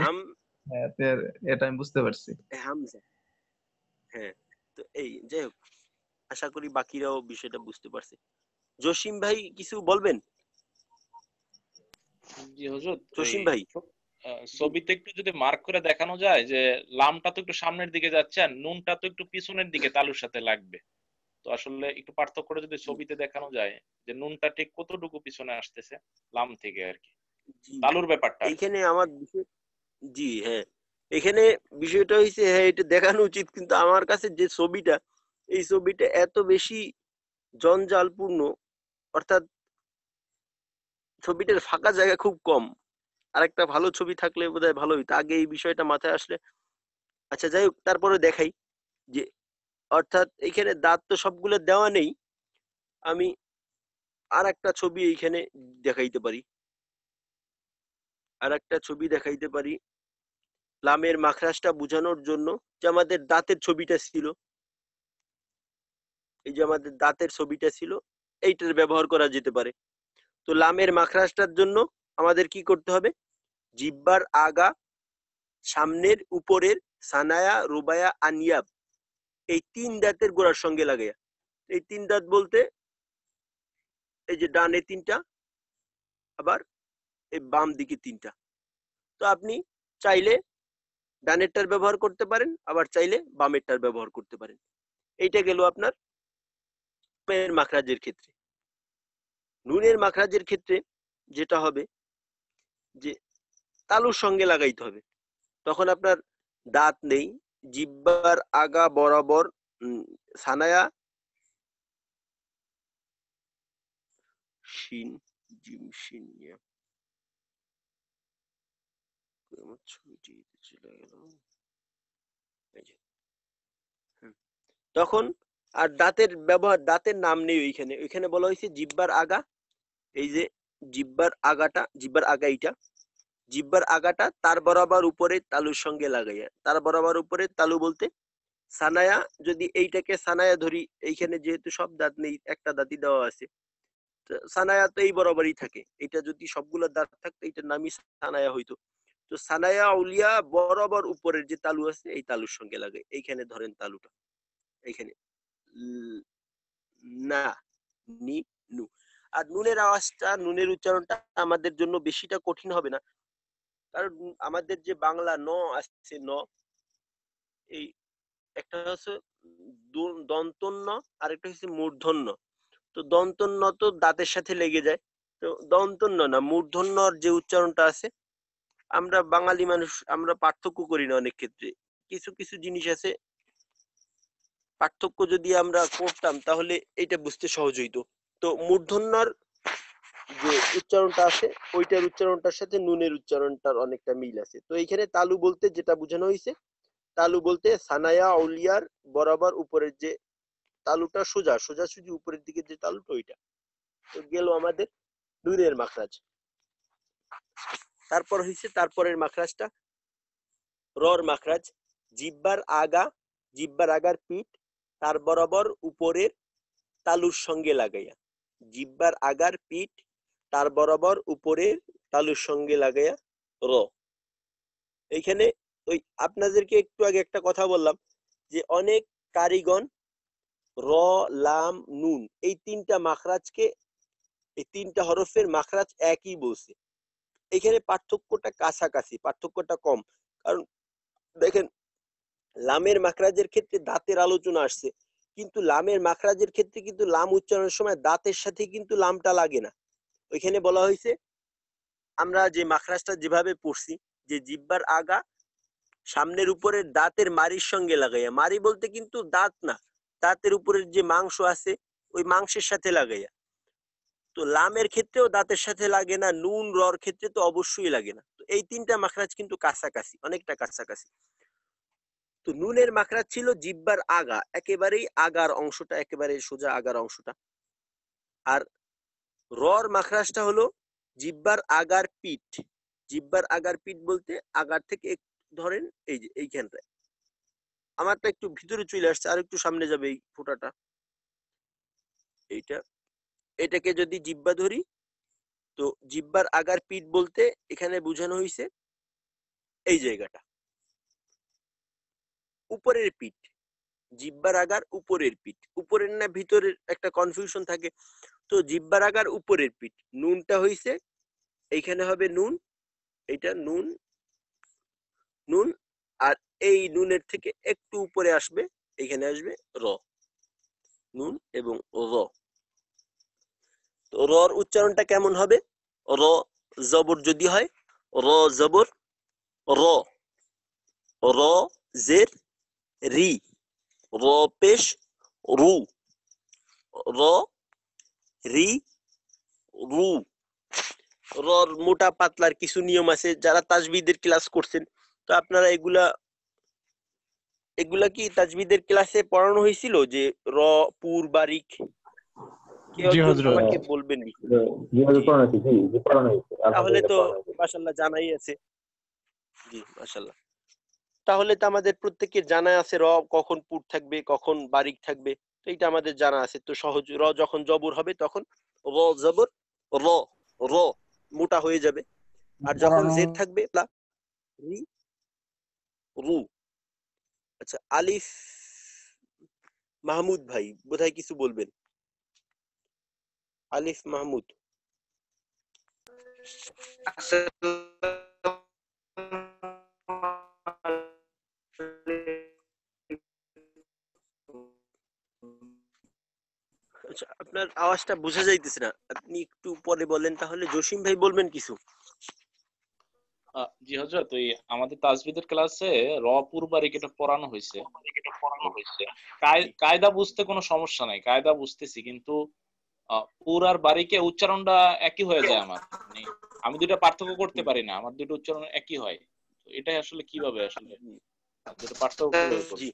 হ্যাঁ, এটা আমি বুঝতে পারছি। হামজা। হ্যাঁ, তো এই যাই হোক, আশা করি বাকিরাও বিষয়টা বুঝতে পারছে। জসিম ভাই কিছু বলবেন? জি হুজুর, জসিম ভাই, ছবিতে একটু যদি মার্ক করে দেখানো যায় যে লামটা তো একটু সামনের দিকে যাচ্ছে আর নুনটা তো একটু পিছনের দিকে তালুর সাথে লাগবে, তো আসলে একটু পার্থক্য করে যদি ছবিতে দেখানো যায় যে নুনটা ঠিক কতটুকু পিছনে আসতেছে লাম থেকে আর কি, জি তালুর ব্যাপারটা আর কি। এইখানে আমার বিষয়, জি হ্যাঁ, এখানে বিষয়টা হয়েছে, হ্যাঁ এটা দেখানো উচিত, কিন্তু আমার কাছে যে ছবিটা, এই ছবিটা এত বেশি জঞ্জালপূর্ণ, অর্থাৎ ছবিটার ফাঁকা জায়গা খুব কম। আর একটা ভালো ছবি থাকলে বোধহয় ভালো হইতো, আগে এই বিষয়টা মাথায় আসলে। আচ্ছা যাই হোক, তারপরে দেখাই যে অর্থাৎ এখানে দাঁত তো সবগুলো দেওয়া নেই। আমি আর একটা ছবি এইখানে দেখাইতে পারি, আর একটা ছবি দেখাইতে পারি লামের মাখরাজটা বোঝানোর জন্য। যে আমাদের দাঁতের ছবিটা ছিল, এই যে আমাদের দাঁতের ছবিটা ছিল, এইটার ব্যবহার করা যেতে পারে। তো লামের মাখরাজটার জন্য আমাদের কি করতে হবে? জিহ্বার আগা, সামনের, উপরের, সানায়া, রুবায়া, আনিয়াব, এই তিন দাঁতের গোড়ার সঙ্গে লাগাইয়া। এই তিন দাঁত বলতে এই যে ডানে তিনটা, আবার এই বাম দিকে তিনটা। তো আপনি চাইলে ডানেরটার ব্যবহার করতে পারেন, আবার চাইলে বামেরটার ব্যবহার করতে পারেন। এইটা গেল আপনার নুনের মাখরাজের ক্ষেত্রে। নুনের মাখরাজের ক্ষেত্রে যেটা হবে যে তালুর সঙ্গে লাগাইতে হবে। তখন আপনার দাঁত নেই, জিহ্বার আগা বরাবর সানায়া, শিন, জিম, শিন, ইয়া। আমার ছবিটি চলে গেল। এই যে, তখন আর দাঁতের ব্যবহার, দাঁতের নাম নেই ওইখানে। ওইখানে বলা হয়েছে জিহ্বার আগা, এই যে জিহ্বার আগাটা, জিহ্বার আগা এইটা, জিহ্বার আগাটা তার বরাবর উপরে তালুর সঙ্গে লাগাইয়া। তার বরাবর উপরে তালু বলতে সানায়া, যদি এইটাকে সানায়া ধরি, এইখানে যেহেতু সব দাঁত নেই, একটা দাঁতই দেওয়া আছে, সানায়া তো এই বরাবরই থাকে। এটা যদি সবগুলো দাঁত থাকতো, এইটার নামই সানায়া হইতো। তো সানায়া উলিয়া বরাবর উপরের যে তালু আছে, এই তালুর সঙ্গে লাগে। এইখানে ধরেন তালুটা, এইখানে না, নি, নু। আর নুনের আওয়াজটা, নুনের উচ্চারণটা আমাদের জন্য বেশিটা কঠিন হবে না, কারণ আমাদের যে বাংলা ন আসছে, ন, এই একটা হচ্ছে দন্তন্য, আর একটা হচ্ছে মূর্ধন্য। তো দন্তন্য তো দাঁতের সাথে লেগে যায়, তো দন্তন্য না, মূর্ধন্যর যে উচ্চারণটা আছে, আমরা বাঙালি মানুষ, আমরা পার্থক্য করি না অনেক ক্ষেত্রে। কিছু কিছু জিনিস আছে, পার্থক্য যদি আমরা করতাম তাহলে এটা বুঝতে সহজ হইতো। তো মূর্ধন্যর যে উচ্চারণটা আছে, ওইটার উচ্চারণটার সাথে নুনের উচ্চারণটার অনেকটা মিল আছে। তো এইখানে তালু বলতে যেটা বোঝানো হয়েছে, তালু বলতে সানায়া আউলিয়ার বরাবর উপরের যে তালুটা, সোজা সোজাসুজি উপরের দিকে যে তালুটা, ওইটা। তো গেল আমাদের নুনের মাখরাজ। তারপর হয়েছে তারপরের মাখরাজটা রর মাখরাজ। জিহ্বার আগা, জিহ্বার আগার পিঠ, তার বরাবর উপরের তালুর সঙ্গে লাগাইয়া, জিহ্বার আগার পিঠ তার বরাবর উপরের তালুর সঙ্গে লাগাইয়া র। এইখানে ওই আপনাদেরকে একটু আগে একটা কথা বললাম যে অনেক কারিগণ র, লাম, নুন এই তিনটা মাখরাজকে, এই তিনটা হরফের মাখরাজ একই বলছে। এখানে পার্থক্যটা কাছাকাছি, পার্থক্যটা কম। কারণ দেখেন লামের মাখরাজের ক্ষেত্রে দাঁতের আলোচনা আসছে, কিন্তু লামের মাখরাজের ক্ষেত্রে কিন্তু লাম উচ্চারণের সময় দাঁতের সাথে কিন্তু লামটা লাগে না। ওইখানে বলা হয়েছে আমরা যে মাখরাজটা যেভাবে পড়ছি যে জিহ্বার আগা সামনের উপরের দাঁতের মারির সঙ্গে লাগাইয়া, মারি বলতে কিন্তু দাঁত না, দাঁতের উপরের যে মাংস আছে ওই মাংসের সাথে লাগাইয়া। তো লামের ক্ষেত্রেও দাঁতের সাথে লাগে না, নুন রর ক্ষেত্রে তো অবশ্যই লাগে না। তো এই তিনটা মাখরাজ কিন্তু কাছাকাছি, অনেকটা কাছাকাছি। তো নুনের মাখরাজ ছিল জিহ্বার আগা, একেবারেই আগার অংশটা, একেবারে সোজা আগার অংশটা। আর রর মাখরাজটা হলো জিহ্বার আগার পিঠ। জিহ্বার আগার পিঠ বলতে আগার থেকে ধরেন এই যে এইখানটায়, আমারটা একটু ভিতরে চলে আসছে, আর একটু সামনে যাবে এই ফোঁটাটা, এইটা, এটাকে যদি জিহ্বা ধরি তো জিহ্বার আগার পিঠ বলতে এখানে বোঝানো হয়েছে এই জায়গাটা, উপরের পিঠ, জিহ্বার আগার উপরের পিঠ। উপরের না ভিতরের একটা কনফিউশন থাকে। তো জিহ্বার আগার উপরের পিঠ, নুনটা হইছে এইখানে হবে নুন, এটা নুন, নুন, আর এই নুনের থেকে একটু উপরে আসবে, এখানে আসবে র, নুন এবং র। তো রর উচ্চারণটা কেমন হবে? র জবর যদি হয়, র জবর র, র জের রি, র পেশ রু, র রি রু। রর মোটা পাতলার কিছু নিয়ম আছে, যারা তাজবিদের ক্লাস করছেন তো আপনারা এগুলা কি তাজবিদের ক্লাসে পড়ানো হয়েছিল যে র পুর বারিক? কেউ জি একজন হযরত। আমাকে বলবেন নি? তাহলে তো মাশাআল্লাহ জানাই আছে। জি মাশাআল্লাহ। তাহলে তো আমাদের প্রত্যেকের জানা আছে র কখন পুর থাকবে, কখন বারিক থাকবে, তো এটা আমাদের জানা আছে। তো সহজ, র যখন জবর হবে তখন র জবর র, র মোটা হয়ে যাবে। আর যখন জের থাকবে রি রু। আচ্ছা, আলিফ মাহমুদ ভাই বোধহয় কিছু বলবেন। আলিফ মাহমুদ। আচ্ছা, আপনার আওয়াজটা বোঝা যাইতেছে না, আপনি একটু পরে বলেন তাহলে। জসিম ভাই বলবেন কিছু? জি হযরত, ওই আমাদের তাজবিদের ক্লাসে র পুর বারিক এটা পড়ানো হয়েছে। কায়দা বুঝতে কোনো সমস্যা নাই, কায়দা বুঝতেছি, কিন্তু পুর আর বারিকে উচ্চারণটা একই হয়ে যায় আমার, মানে আমি দুইটা পার্থক্য করতে পারি না, আমার দুটো উচ্চারণ একই হয়। তো এটাই আসলে কিভাবে আসলে দুটো পার্থক্য কিভাবে করব? জি,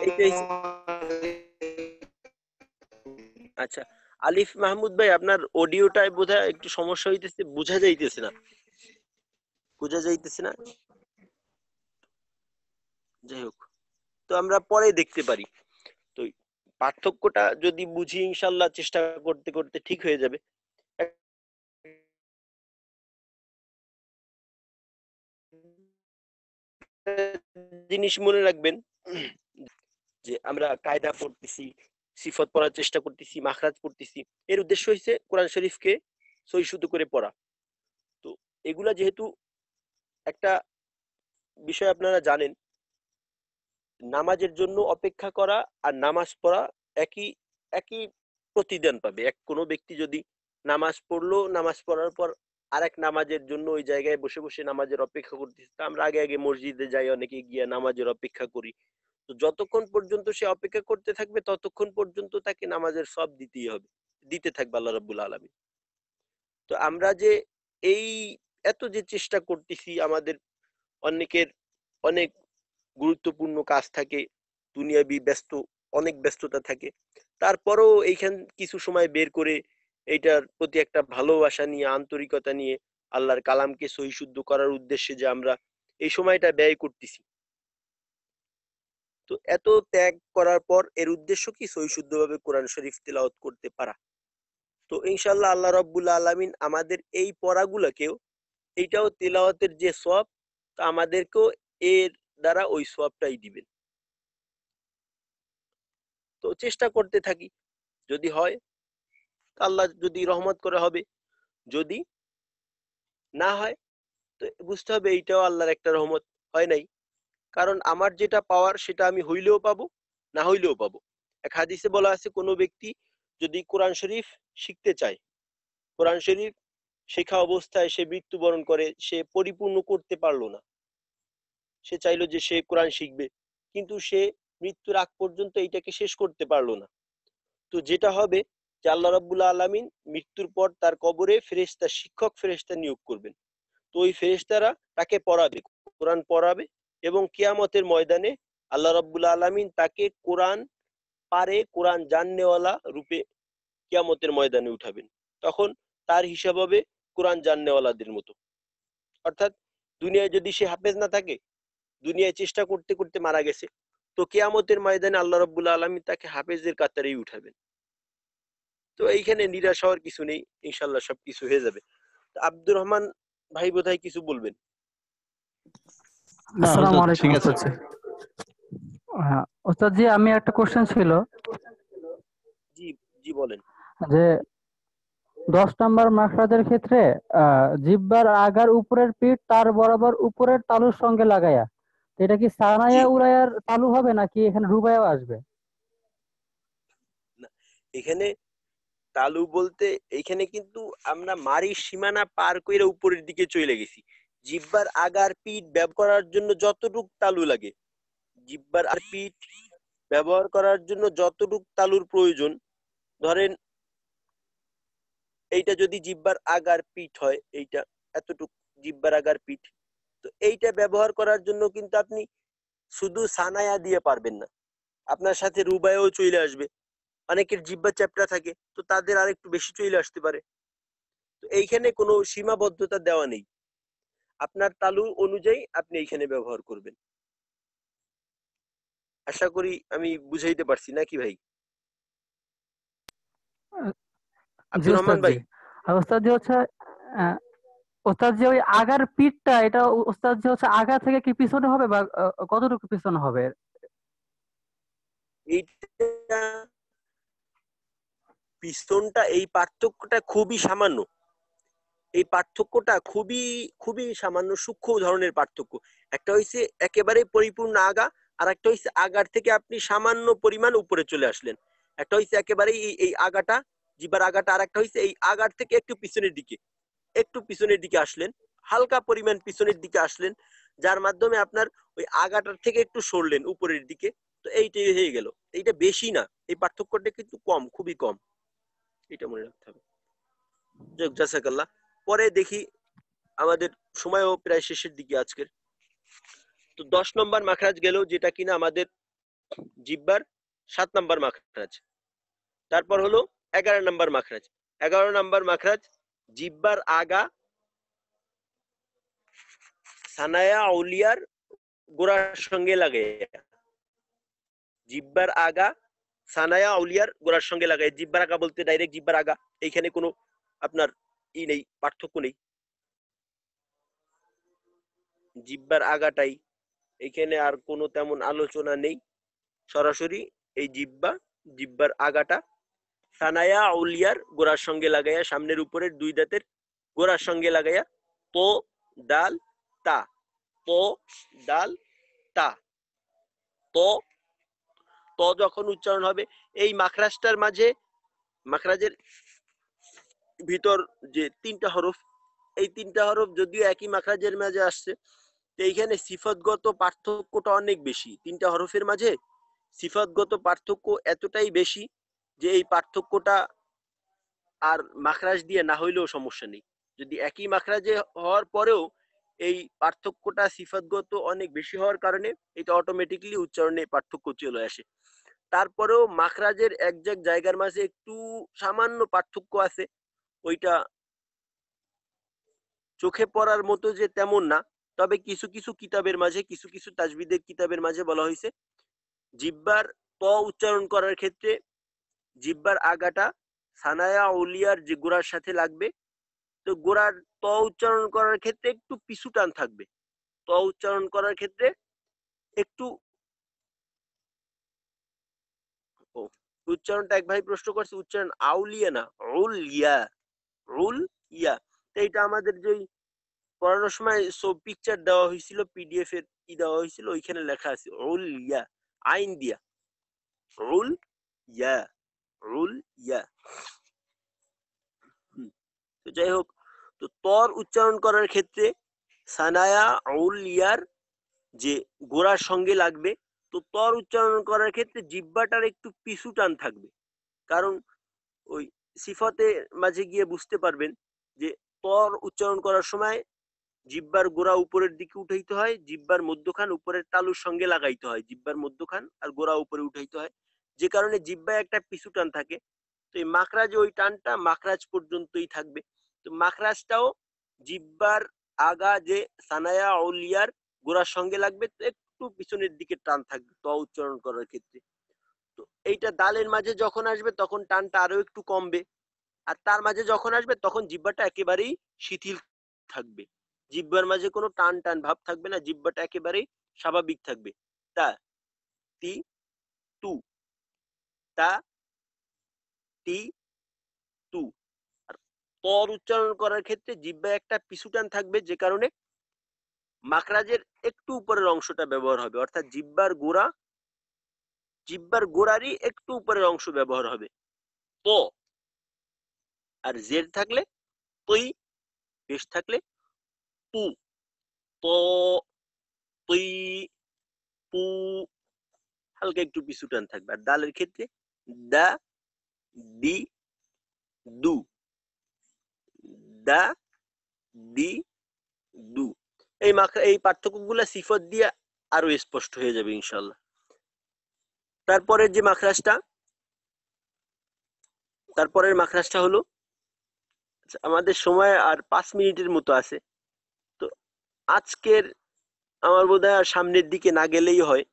এইটাই। আচ্ছা, আলিফ মাহমুদ ভাই আপনার অডিওটায় বোধহয় একটু সমস্যা হইতেছে, বোঝা যাইতেছে না, বোঝা যাইতেছে না। যাই হোক, তো আমরা পরে দেখতে পারি। তো পার্থক্যটা যদি বুঝি ইনশাল্লাহ চেষ্টা করতে করতে ঠিক হয়ে যাবে। জিনিস মনে রাখবেন যে আমরা কায়দা পড়তেছি, সিফত পড়ার চেষ্টা করতেছি, মাখরাজ পড়তেছি, এর উদ্দেশ্য হচ্ছে কোরআন শরীফকে সহি শুদ্ধ করে পড়া। তো এগুলা যেহেতু একটা বিষয় আপনারা জানেন, নামাজের জন্য অপেক্ষা করা আর নামাজ পড়া একই একই প্রতিদান পাবে। কোনো ব্যক্তি যদি নামাজ পড়লো, নামাজ পড়ার পর আরেক নামাজের জন্য ওই জায়গায় বসে বসে নামাজের অপেক্ষা করতেছে, আমরা আগে আগে মসজিদে যাই, অনেকে গিয়ে নামাজের অপেক্ষা করি। তো যতক্ষণ পর্যন্ত সে অপেক্ষা করতে থাকবে ততক্ষণ পর্যন্ত তাকে নামাজের সব দিতেই হবে, দিতে থাকবে আল্লাহ রাব্বুল আলামিন। তো আমরা যে এই এত যে চেষ্টা করতেছি, আমাদের অনেকের অনেক গুরুত্বপূর্ণ কাজ থাকে, দুনিয়াবি অনেক ব্যস্ততা থাকে, তারপরেও এইখান কিছু সময় বের করে এইটার প্রতি একটা ভালোবাসা নিয়ে, আন্তরিকতা নিয়ে আল্লাহর কালামকে সহি শুদ্ধ করার উদ্দেশ্যে যে আমরা এই সময়টা ব্যয় করতেছি, তো এত ত্যাগ করার পর এর উদ্দেশ্য কি সহি শুদ্ধভাবে কোরআন শরীফ তেলাওয়াত করতে পারা। তো ইনশাআল্লাহ আল্লাহ রাব্বুল আলামিন আমাদের এই পড়াগুলোকেও এইটাও তেলাওয়াতের যে সওয়াব তা আমাদেরকেও এর দ্বারা ওই সওয়াবটাই দিবেন। তো চেষ্টা করতে থাকি, যদি হয় আল্লাহ যদি রহমত করে হবে, যদি না হয় তো বুঝতে হবে এইটাও আল্লাহর একটা রহমত হয় নাই। কারণ আমার যেটা পাওয়ার সেটা আমি হইলেও পাবো, না হইলেও পাবো। এক হাদিসে বলা আছে কোনো ব্যক্তি যদি কোরআন শরীফ শিখতে চায়, কোরআন শরীফ শেখা অবস্থায় সে মৃত্যুবরণ করে, সে পরিপূর্ণ করতে পারলো না, সে চাইলো যে সে কোরআন শিখবে কিন্তু সে মৃত্যুর আগ পর্যন্ত এইটাকে শেষ করতে পারলো না। তো যেটা হবে যে আল্লাহ রাব্বুল আলামিন মৃত্যুর পর তার কবরে ফেরেশতা, শিক্ষক ফেরেশতা নিয়োগ করবেন। তো ওই ফেরেশতারা তাকে পড়াবে, কোরআন পড়াবে এবং কিয়ামতের ময়দানে আল্লাহ রাব্বুল আলামিন তাকে কোরআন পারে, কোরআন জাননেওয়ালা রূপে কিয়ামতের ময়দানে উঠাবেন। তখন তার হিসাব হবে কোরআন জাননেওয়ালাদের মতো। অর্থাৎ দুনিয়ায় যদি সে হাফেজ না থাকে, দুনিয়ায় চেষ্টা করতে করতে মারা গেছে, তো কিয়ামতের ময়দানে আল্লাহ রাব্বুল আলামিন তাকে হাফেজের কাতারেই উঠাবেন। তো এইখানে নিরাশ হওয়ার কিছু নেই, ইনশাআল্লাহ সবকিছু হয়ে যাবে। তো আব্দুর রহমান ভাই বোধহয় কিছু বলবেন। না আসসালামু হুজুর আলাইকুম ঠিক আছে। ওস্তাদ জি। হ্যাঁ ওস্তাদ জি, আমি একটা কোশ্চেন ছিল জি জি বলেন। যে 10 নম্বর মাখরাজের ক্ষেত্রে জিহ্বার আগার উপরের পিঠ তার বরাবর উপরের তালুর সঙ্গে লাগায়া, তো এটা কি জি সানায়া উরায়ার তালু হবে নাকি এখানে রুবায়াও আসবে? না, এখানে তালু বলতে এইখানে কিন্তু আমরা মারির সীমানা পার করে উপরের দিকে চলে গেছি। জিহ্বার আগার পিঠ ব্যবহার করার জন্য যতটুক তালু লাগে, জিহ্বার আর পিঠ ব্যবহার করার জন্য যতটুক তালুর প্রয়োজন, ধরেন এইটা যদি জিহ্বার আগার পিঠ হয়, এইটা এতটুক জিহ্বার আগার পিঠ, তো এইটা ব্যবহার করার জন্য কিন্তু আপনি শুধু সানায়া দিয়ে পারবেন না, আপনার সাথে রুবায়ও চলে আসবে। অনেকের জিহ্বা চ্যাপটা থাকে, তো তাদের আর একটু বেশি চলে আসতে পারে। তো এইখানে কোনো সীমাবদ্ধতা দেওয়া নেই, আপনার তালু অনুযায়ী আপনি এইখানে ব্যবহার করবেন। আশা করি আমি বুঝাইতে পারছি নাকি ভাই? জি আব্দুর ওস্তাদ রহমান জি। ভাই, আর ওস্তাদ জি হচ্ছে আহ, ওস্তাদ জি ওই আগার পিঠটা এটা ওস্তাদ জি হচ্ছে আগা থেকে কি পিছনে হবে বা কতটুকু পিছনে হবে? এইটা পিস্তনটা, এই পার্থক্যটা খুবই সামান্য, এই পার্থক্যটা খুবই খুবই সামান্য সূক্ষ্ম ধরনের পার্থক্য। একটা হইছে একেবারে পরিপূর্ণ আগা, আর একটা হইছে আগার থেকে আপনি সামান্য পরিমাণ উপরে চলে আসলেন। একটা হইছে একেবারে এই আগাটা, জিবার আগাটা, আর একটা হইছে এই আগার থেকে একটু পিছনের দিকে, একটু পিছনের দিকে আসলেন, হালকা পরিমাণ পিছনের দিকে আসলেন, যার মাধ্যমে আপনার ওই আগাটার থেকে একটু সরলেন উপরের দিকে। তো এইটাই হয়ে গেল, এইটা বেশি না, এই পার্থক্যটা কিন্তু কম, খুবই কম, এটা মনে রাখতে হবে। জাযাকাল্লাহ। পরে দেখি, আমাদের সময়ও প্রায় শেষের দিকে আজকের। তো 10 নম্বর মাখরাজ গেল, যেটা কিনা আমাদের জিব্বার 7 নম্বর মাখরাজ। তারপর হলো 11 নম্বর মাখরাজ। 11 নম্বর মাখরাজ জিব্বার আগা সানায়া আউলিয়ার গোড়ার সঙ্গে লাগে, জিব্বার আগা সানায়া আউলিয়ার গোড়ার সঙ্গে লাগায়। জিব্বার আগা বলতে ডাইরেক্ট জিব্বার আগা, এইখানে কোনো আপনার নেই, পার্থক্য নেই, জিব্বার আগাটাই, এখানে আর কোনো তেমন আলোচনা নেই, সরাসরি এই জিব্বার আগাটা সানায়া আউলিয়ার গোড়ার সঙ্গে লাগাইয়া, সামনের উপরের দুই দাঁতের গোড়ার সঙ্গে লাগাইয়া তো দাল তা, তো দাল তা, তো তো যখন উচ্চারণ হবে এই মাখরাজটার মাঝে, মাখরাজের ভিতর যে 3টা হরফ, এই 3টা হরফ যদিও একই মাখরাজের মাঝে আসছে, তো এইখানে সিফাতগত পার্থক্যটা অনেক বেশি। 3টা হরফের মাঝে সিফাতগত পার্থক্য এতটাই বেশি যে এই পার্থক্যটা আর মাখরাজ দিয়ে না হইলেও সমস্যা নেই। যদি একই মাখরাজে হওয়ার পরেও এই পার্থক্যটা সিফাতগত অনেক বেশি হওয়ার কারণে এটা অটোমেটিক্যালি উচ্চারণে পার্থক্য চলে আসে। তারপরেও মাখরাজের এক জায়গার মাঝে একটু সামান্য পার্থক্য আছে, ওইটা চোখে পড়ার মতো যে তেমন না। তবে কিছু কিছু কিতাবের মাঝে, কিছু কিছু তাজবিদের কিতাবের মাঝে বলা হয়েছে জিহ্বার ত উচ্চারণ করার ক্ষেত্রে জিহ্বার আগাটা সানায়া উলিয়ার যে গোড়ার সাথে লাগবে, তো গোড়ার ত উচ্চারণ করার ক্ষেত্রে একটু পিছু টান থাকবে। ত উচ্চারণ করার ক্ষেত্রে একটু উচ্চারণটা এক ভাই প্রশ্ন করছে, উচ্চারণ আউলিয়া না উলিয়া, উলিয়া। তো এটা আমাদের যে পড়ানোর সময় সব পিকচার দেওয়া হয়েছিল, পিডিএফ এর দেওয়া হয়েছিল, ওইখানে লেখা আছে উলিয়া, আইন দিয়া উলিয়া, উলিয়া। তো যাই হোক, তো তর উচ্চারণ করার ক্ষেত্রে সানায়া উলিয়ার যে গোড়ার সঙ্গে লাগবে, তো তর উচ্চারণ করার ক্ষেত্রে জিহ্বাটার একটু পিছু টান থাকবে। কারণ ওই সিফতের মাঝে গিয়ে বুঝতে পারবেন যে তর উচ্চারণ করার সময় জিহ্বার গোড়া উপরের দিকে উঠাইতে হয়, জিহ্বার মধ্যখান উপরের তালুর সঙ্গে লাগাইতে হয়, জিহ্বার মধ্যখান আর গোড়া উপরে উঠাইতে হয়, যে কারণে জিহ্বায় একটা পিছু টান থাকে। তো এই মাখরাজে ওই টানটা মাখরাজ পর্যন্তই থাকবে। তো মাখরাজটাও জিহ্বার আগা যে সানায়া উলিয়ার গোড়ার সঙ্গে লাগবে, তো একটু পিছনের দিকে টান থাকবে ত উচ্চারণ করার ক্ষেত্রে। তো এইটা দালের মাঝে যখন আসবে তখন টানটা আরো একটু কমবে, আর তার মাঝে যখন আসবে তখন জিহ্বাটা একেবারেই শিথিল থাকবে, জিহ্বার মাঝে কোনো টান টান ভাব থাকবে না, জিহ্বাটা একেবারেই স্বাভাবিক থাকবে। তা তি তু, তা তি তু। আর তর উচ্চারণ করার ক্ষেত্রে জিহ্বায় একটা পিছু টান থাকবে, যে কারণে মাখরাজের একটু উপরের অংশটা ব্যবহার হবে, অর্থাৎ জিহ্বার গোড়ারই একটু উপরের অংশ ব্যবহার হবে। তো আর জের থাকলে তুই, পেশ থাকলে তু, তো তুই, পু, হালকা একটু পিছু টান থাকবে। আর দালের ক্ষেত্রে দা, দি, দু, দা, দি, দু। এই পার্থক্যগুলা সিফত দিয়ে আরো স্পষ্ট হয়ে যাবে ইনশাআল্লাহ। তারপরের মাখরাজটা হলো, আমাদের সময় আর 5 মিনিটের মতো আছে, তো আজকের আমার বোধহয় আর সামনের দিকে না গেলেই হয়।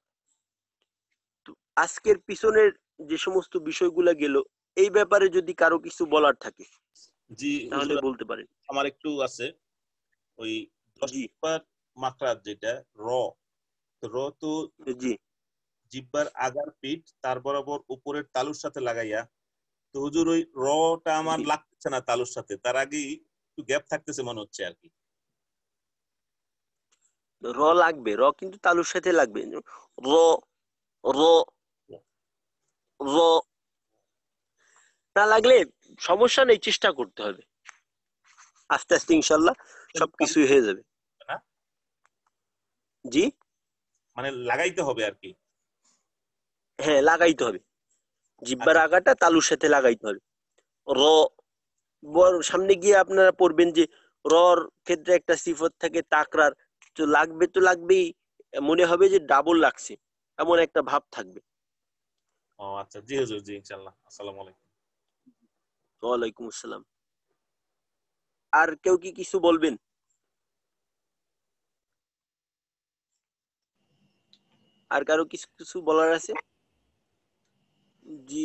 তো আজকের পিছনের যে সমস্ত বিষয়গুলো গেল, এই ব্যাপারে যদি কারো কিছু বলার থাকে জি তাহলে বলতে পারেন। আমার একটু আছে, ওই 10 নম্বর মাখরাজ যেটা র, তো র তো জি জিহ্বার আগার পিঠ তার বরাবর উপরের তালুর সাথে লাগাইয়া, তো হুজুর ওই রটা আমার লাগতেছে না তালুর সাথে, তার আগেই একটু গ্যাপ থাকতেছে মনে হচ্ছে আর কি। র লাগবে, র কিন্তু তালুর সাথে লাগবে। র র র না লাগলে সমস্যা নেই, চেষ্টা করতে হবে, আস্তে আস্তে ইনশাল্লাহ সবকিছুই হয়ে যাবে। জি মানে লাগাইতে হবে আর কি। হ্যাঁ লাগাইতে হবে, জিহ্বার আগাটা তালুর সাথে লাগাইতে হবে। র সামনে গিয়ে আপনারা পড়বেন যে রর ক্ষেত্রে একটা সিফত থাকে তাকরার, তো লাগবেই, মনে হবে যে ডাবল লাগছে, এমন একটা ভাব থাকবে। ও আচ্ছা, জি হুজুর, জি ইনশাআল্লাহ। আসসালামু আলাইকুম। ওয়ালাইকুম আসসালাম। আর কেউ কি কিছু বলবেন? আর কারো কিছু বলার আছে? জি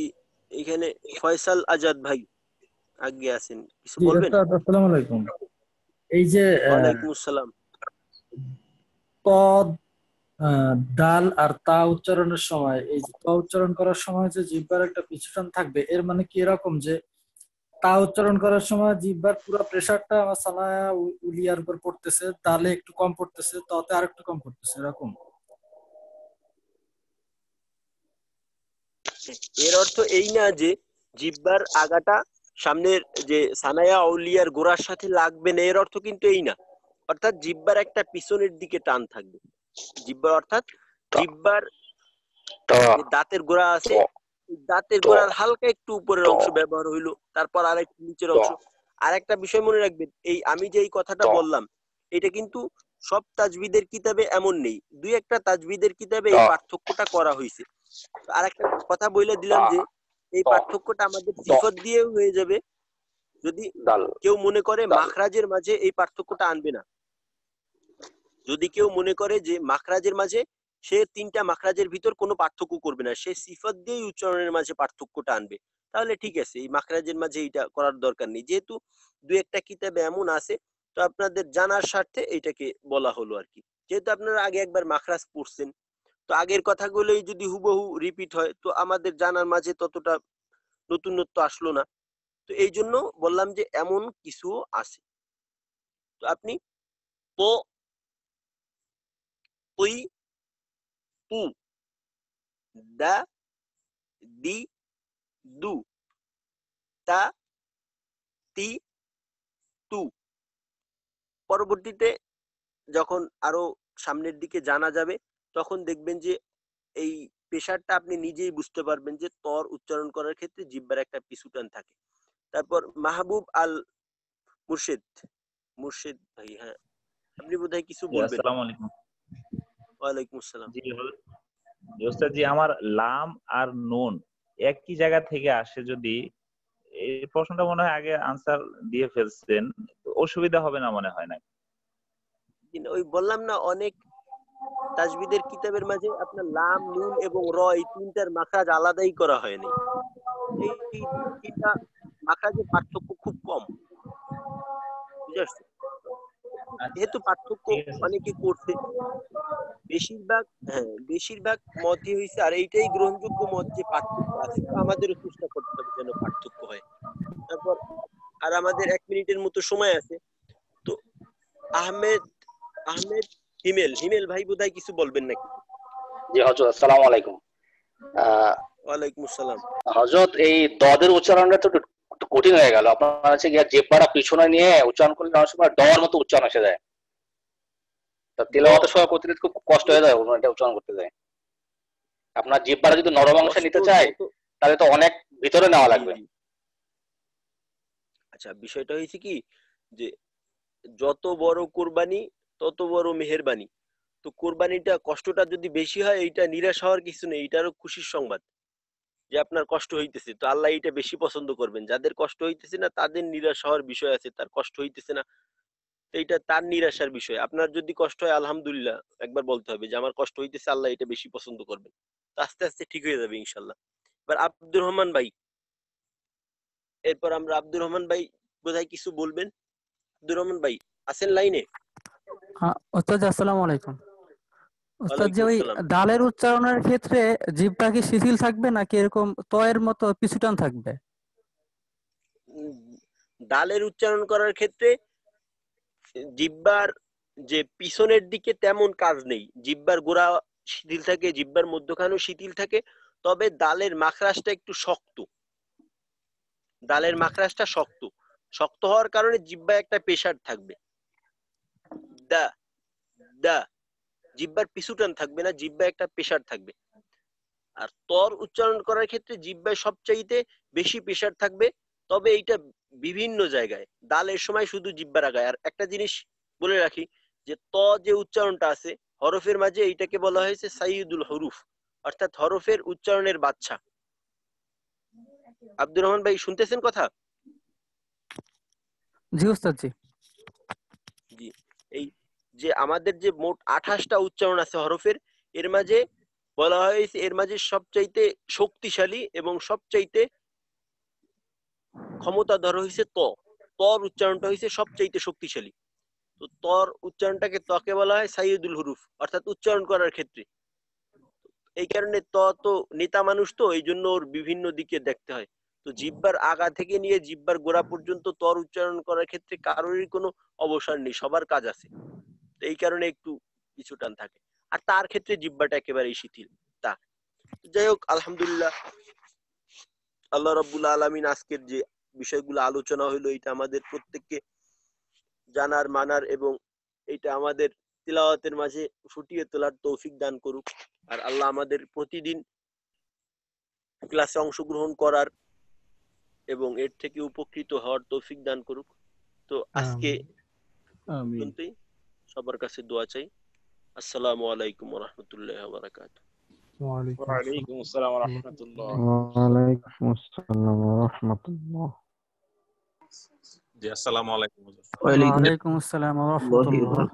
এখানে ফয়সাল আজাদ ভাই আগে আছেন, কিছু বলবেন? আসসালামু আলাইকুম। এই যে ওয়ালাইকুম আসসালাম। ত, ডাল আর তা উচ্চারণের সময়, এই যে ত উচ্চারণ করার সময় যে জিহ্বার একটা পিছুটান থাকবে, এর মানে কি এরকম যে তা উচ্চারণ করার সময় জিহ্বার পুরো প্রেসারটা আমার সানায়া উলিয়ার উপর পড়তেছে, দালে একটু কম পড়তেছে, ততে আর একটু কম পড়তেছে, এরকম? এর অর্থ এই না যে জিহ্বার আগাটা সামনের যে সানায়া আউলিয়ার গোড়ার সাথে লাগবে না, এর অর্থ কিন্তু এই না। অর্থাৎ জিহ্বার একটা পিছনের দিকে টান থাকবে, অর্থাৎ জিহ্বার দাঁতের গোড়া আছে, দাঁতের গোড়ার হালকা একটু উপরের অংশ ব্যবহার হইলো, তারপর আর একটু নিচের অংশ। আর একটা বিষয় মনে রাখবেন, এই আমি যে এই কথাটা বললাম, এটা কিন্তু সব তাজবিদের কিতাবে এমন নেই, দুই একটা তাজবিদের কিতাবে এই পার্থক্যটা করা হয়েছে। আর একটা কথা বলে দিলাম যে এই পার্থক্যটা আমাদের সিফত দিয়ে হয়ে যাবে, যদি কেউ মনে করে মাখরাজের মাঝে এই পার্থক্যটা আনবে না, যদি কেউ মনে করে যে মাখরাজের মাঝে সে তিনটা মাখরাজের ভিতর কোনো পার্থক্য করবে না, সে সিফাত দিয়েই উচ্চারণের মাঝে পার্থক্যটা আনবে, তাহলে ঠিক আছে, এই মাখরাজের মাঝে এটা করার দরকার নেই। যেহেতু দু একটা কিতাবে এমন আছে, তো আপনাদের জানার স্বার্থে এটাকে বলা হলো আর কি। যেহেতু আপনারা আগে একবার মাখরাজ পড়ছেন, তো আগের কথাগুলোই যদি হুবহু রিপিট হয়, তো আমাদের জানার মাঝে ততটা নতুনত্ব আসলো না। তো এই জন্য বললাম যে এমন কিছু আছে। তো আপনি প, পুই, পু, দা, দি, দু, তা, তি, তু। পরবর্তীতে যখন আরো সামনের দিকে জানা যাবে, তখন দেখবেন যে এই পেশারটা আপনি নিজেই বুঝতে পারবেন যে তর উচ্চারণ করার ক্ষেত্রে জিহ্বার একটা পিছুটান থাকে। তারপর মাহবুব আল মুর্শিদ, মুর্শিদ ভাই, হ্যাঁ আপনি বোধহয় কিছু জি, বলবেন। আসসালামু আলাইকুম। ওয়ালাইকুম আসসালাম। জি ওস্তাদ জি, আমার লাম আর নুন একই জায়গা থেকে আসে, যদি এই প্রশ্নটা মনে হয় আগে আনসার দিয়ে ফেলছেন, তো অসুবিধা হবে না মনে হয় না? ওই বললাম না, অনেক তাজবিদের কিতাবের মাঝে আপনার লাম, নুন এবং র এই তিনটার মাখরাজ আলাদাই করা হয়নি। এই তিনটা মাখরাজের পার্থক্য খুব কম, বুঝতে পারছেন? যেহেতু পার্থক্য অনেকে করছে, বেশিরভাগ মতই হয়েছে, আর এইটাই গ্রহণযোগ্য মত যে পার্থক্য আছে, তো আমাদেরও চেষ্টা করতে হবে যেন পার্থক্য হয়। তারপর আর আমাদের 1 মিনিটের মতো সময় আছে, তো আহমেদ হিমেল ভাই বোধহয় কিছু বলবেন নাকি? জি হযরত, আসসালামু আলাইকুম। ওয়ালাইকুম আসসালাম। হযরত, এই দদের উচ্চারণটা তো একটু কঠিন হয়ে গেল। আপনার হচ্ছে গিয়ে জিহ্বাটা পিছনে নিয়ে উচ্চারণ করলে অনেক সময় ডর মতো উচ্চারণ এসে যায়। তা তিলাওয়াতের সময় করতে খুব কষ্ট হয়ে যায় এটা উচ্চারণ করতে যায়। আপনার জিহ্বাটা যদি নরম অংশে নিতে চায়, তাহলে তো অনেক ভিতরে নেওয়া লাগবে। আচ্ছা, বিষয়টা হয়েছে কি যে যত বড় কোরবানি তত বড় মেহেরবানি। তো কোরবানিটা কষ্টটা যদি বেশি হয়, এইটা নিরাশ হওয়ার কিছু নেই, এটারও খুশির সংবাদ যে আপনার কষ্ট হইতেছে, তো আল্লাহ এটা বেশি পছন্দ করবেন। যাদের কষ্ট হইতেছে না তাদের নিরাশ হওয়ার বিষয় আছে, তার কষ্ট হইতেছে না, তো এইটা তার নিরাশার বিষয়। আপনার যদি কষ্ট হয় আলহামদুলিল্লাহ একবার বলতে হবে যে আমার কষ্ট হইতেছে, আল্লাহ এটা বেশি পছন্দ করবেন, তো আস্তে আস্তে ঠিক হয়ে যাবে ইনশাল্লাহ। এবার আব্দুর রহমান ভাই, এরপর আমরা আব্দুর রহমান ভাই বোধহয় কিছু বলবেন। আব্দুর রহমান ভাই আছেন লাইনে? ওস্তাদ আসসালামু আলাইকুম। ওস্তাদ, যে ওয়ালাইকুম ওই আসসালাম। ডালের উচ্চারণের ক্ষেত্রে জিহ্বা কি শিথিল থাকবে নাকি এরকম তয়ের মতো পিছুটান থাকবে? ডালের উচ্চারণ করার ক্ষেত্রে জিহ্বার যে পিছনের দিকে তেমন কাজ নেই, জিহ্বার গোড়া শিথিল থাকে, জিহ্বার মধ্যখানেও শিথিল থাকে, তবে ডালের মাখরাজটা একটু শক্ত। ডালের মাখরাজটা শক্ত শক্ত হওয়ার কারণে জিহ্বায় একটা প্রেসার থাকবে। দা দা জিহ্বার পিছুটান থাকবে না, জিহ্বায় একটা প্রেসার থাকবে। আর তর উচ্চারণ করার ক্ষেত্রে জিহ্বায় সবচাইতে বেশি প্রেসার থাকবে, তবে এইটা বিভিন্ন জায়গায়। দালের সময় শুধু জিহ্বার আগায়। আর একটা জিনিস বলে রাখি, যে ত যে উচ্চারণটা আছে হরফের মাঝে, এইটাকে বলা হয়েছে সাইয়্যিদুল হুরুফ, অর্থাৎ হরফের উচ্চারণের বাদশা। আব্দুর রহমান ভাই শুনতেছেন কথা? জি ওস্তাদ জি। জি, এই যে আমাদের যে মোট 28টা উচ্চারণ আছে হরফের, এর মাঝে বলা হয়েছে এর মাঝে সবচাইতে শক্তিশালী এবং সবচাইতে ক্ষমতাধর হয়েছে ত। তর উচ্চারণটা হয়েছে সবচাইতে শক্তিশালী। তো তর উচ্চারণটাকে তকে বলা হয় সাইয়্যিদুল হুরুফ, অর্থাৎ উচ্চারণ করার ক্ষেত্রে। এই কারণে তো নেতা মানুষ, তো এই জন্য ওর বিভিন্ন দিকে দেখতে হয়। তো জিহ্বার আগা থেকে নিয়ে জিহ্বার গোড়া পর্যন্ত তর উচ্চারণ করার ক্ষেত্রে কারোরই কোনো অবসর নেই, সবার কাজ আছে। তো এই কারণে একটু পিছু টান থাকে, আর তার ক্ষেত্রে জিহ্বাটা একেবারেই শিথিল। তা যাই হোক, আলহামদুলিল্লাহ, আল্লাহ রাব্বুল আলামিন আজকের যে বিষয়গুলো আলোচনা হইলো, এটা আমাদের প্রত্যেককে জানার, মানার এবং এটা আমাদের তিলাওয়াতের মাঝে ফুটিয়ে তোলার তৌফিক দান করুক। আর আল্লাহ আমাদের প্রতিদিন ক্লাসে অংশগ্রহণ করার এবং এর থেকে উপকৃত হওয়ার তৌফিক দান করুক। তো আজকে পর্যন্তই, সবার কাছে দোয়া চাই। আসসালামু আলাইকুম ওয়া রাহমাতুল্লাহি ওয়া বারাকাতুহু। ওয়ালাইকুম আসসালাম ওয়া রাহমাতুল্লাহ। ওয়ালাইকুম আসসালাম ওয়া রাহমাতুল্লাহ। জি, আসসালামু আলাইকুম। ওয়ালাইকুম ওয়ালাইকুম আসসালাম ওয়া রাহমাতুল্লাহ।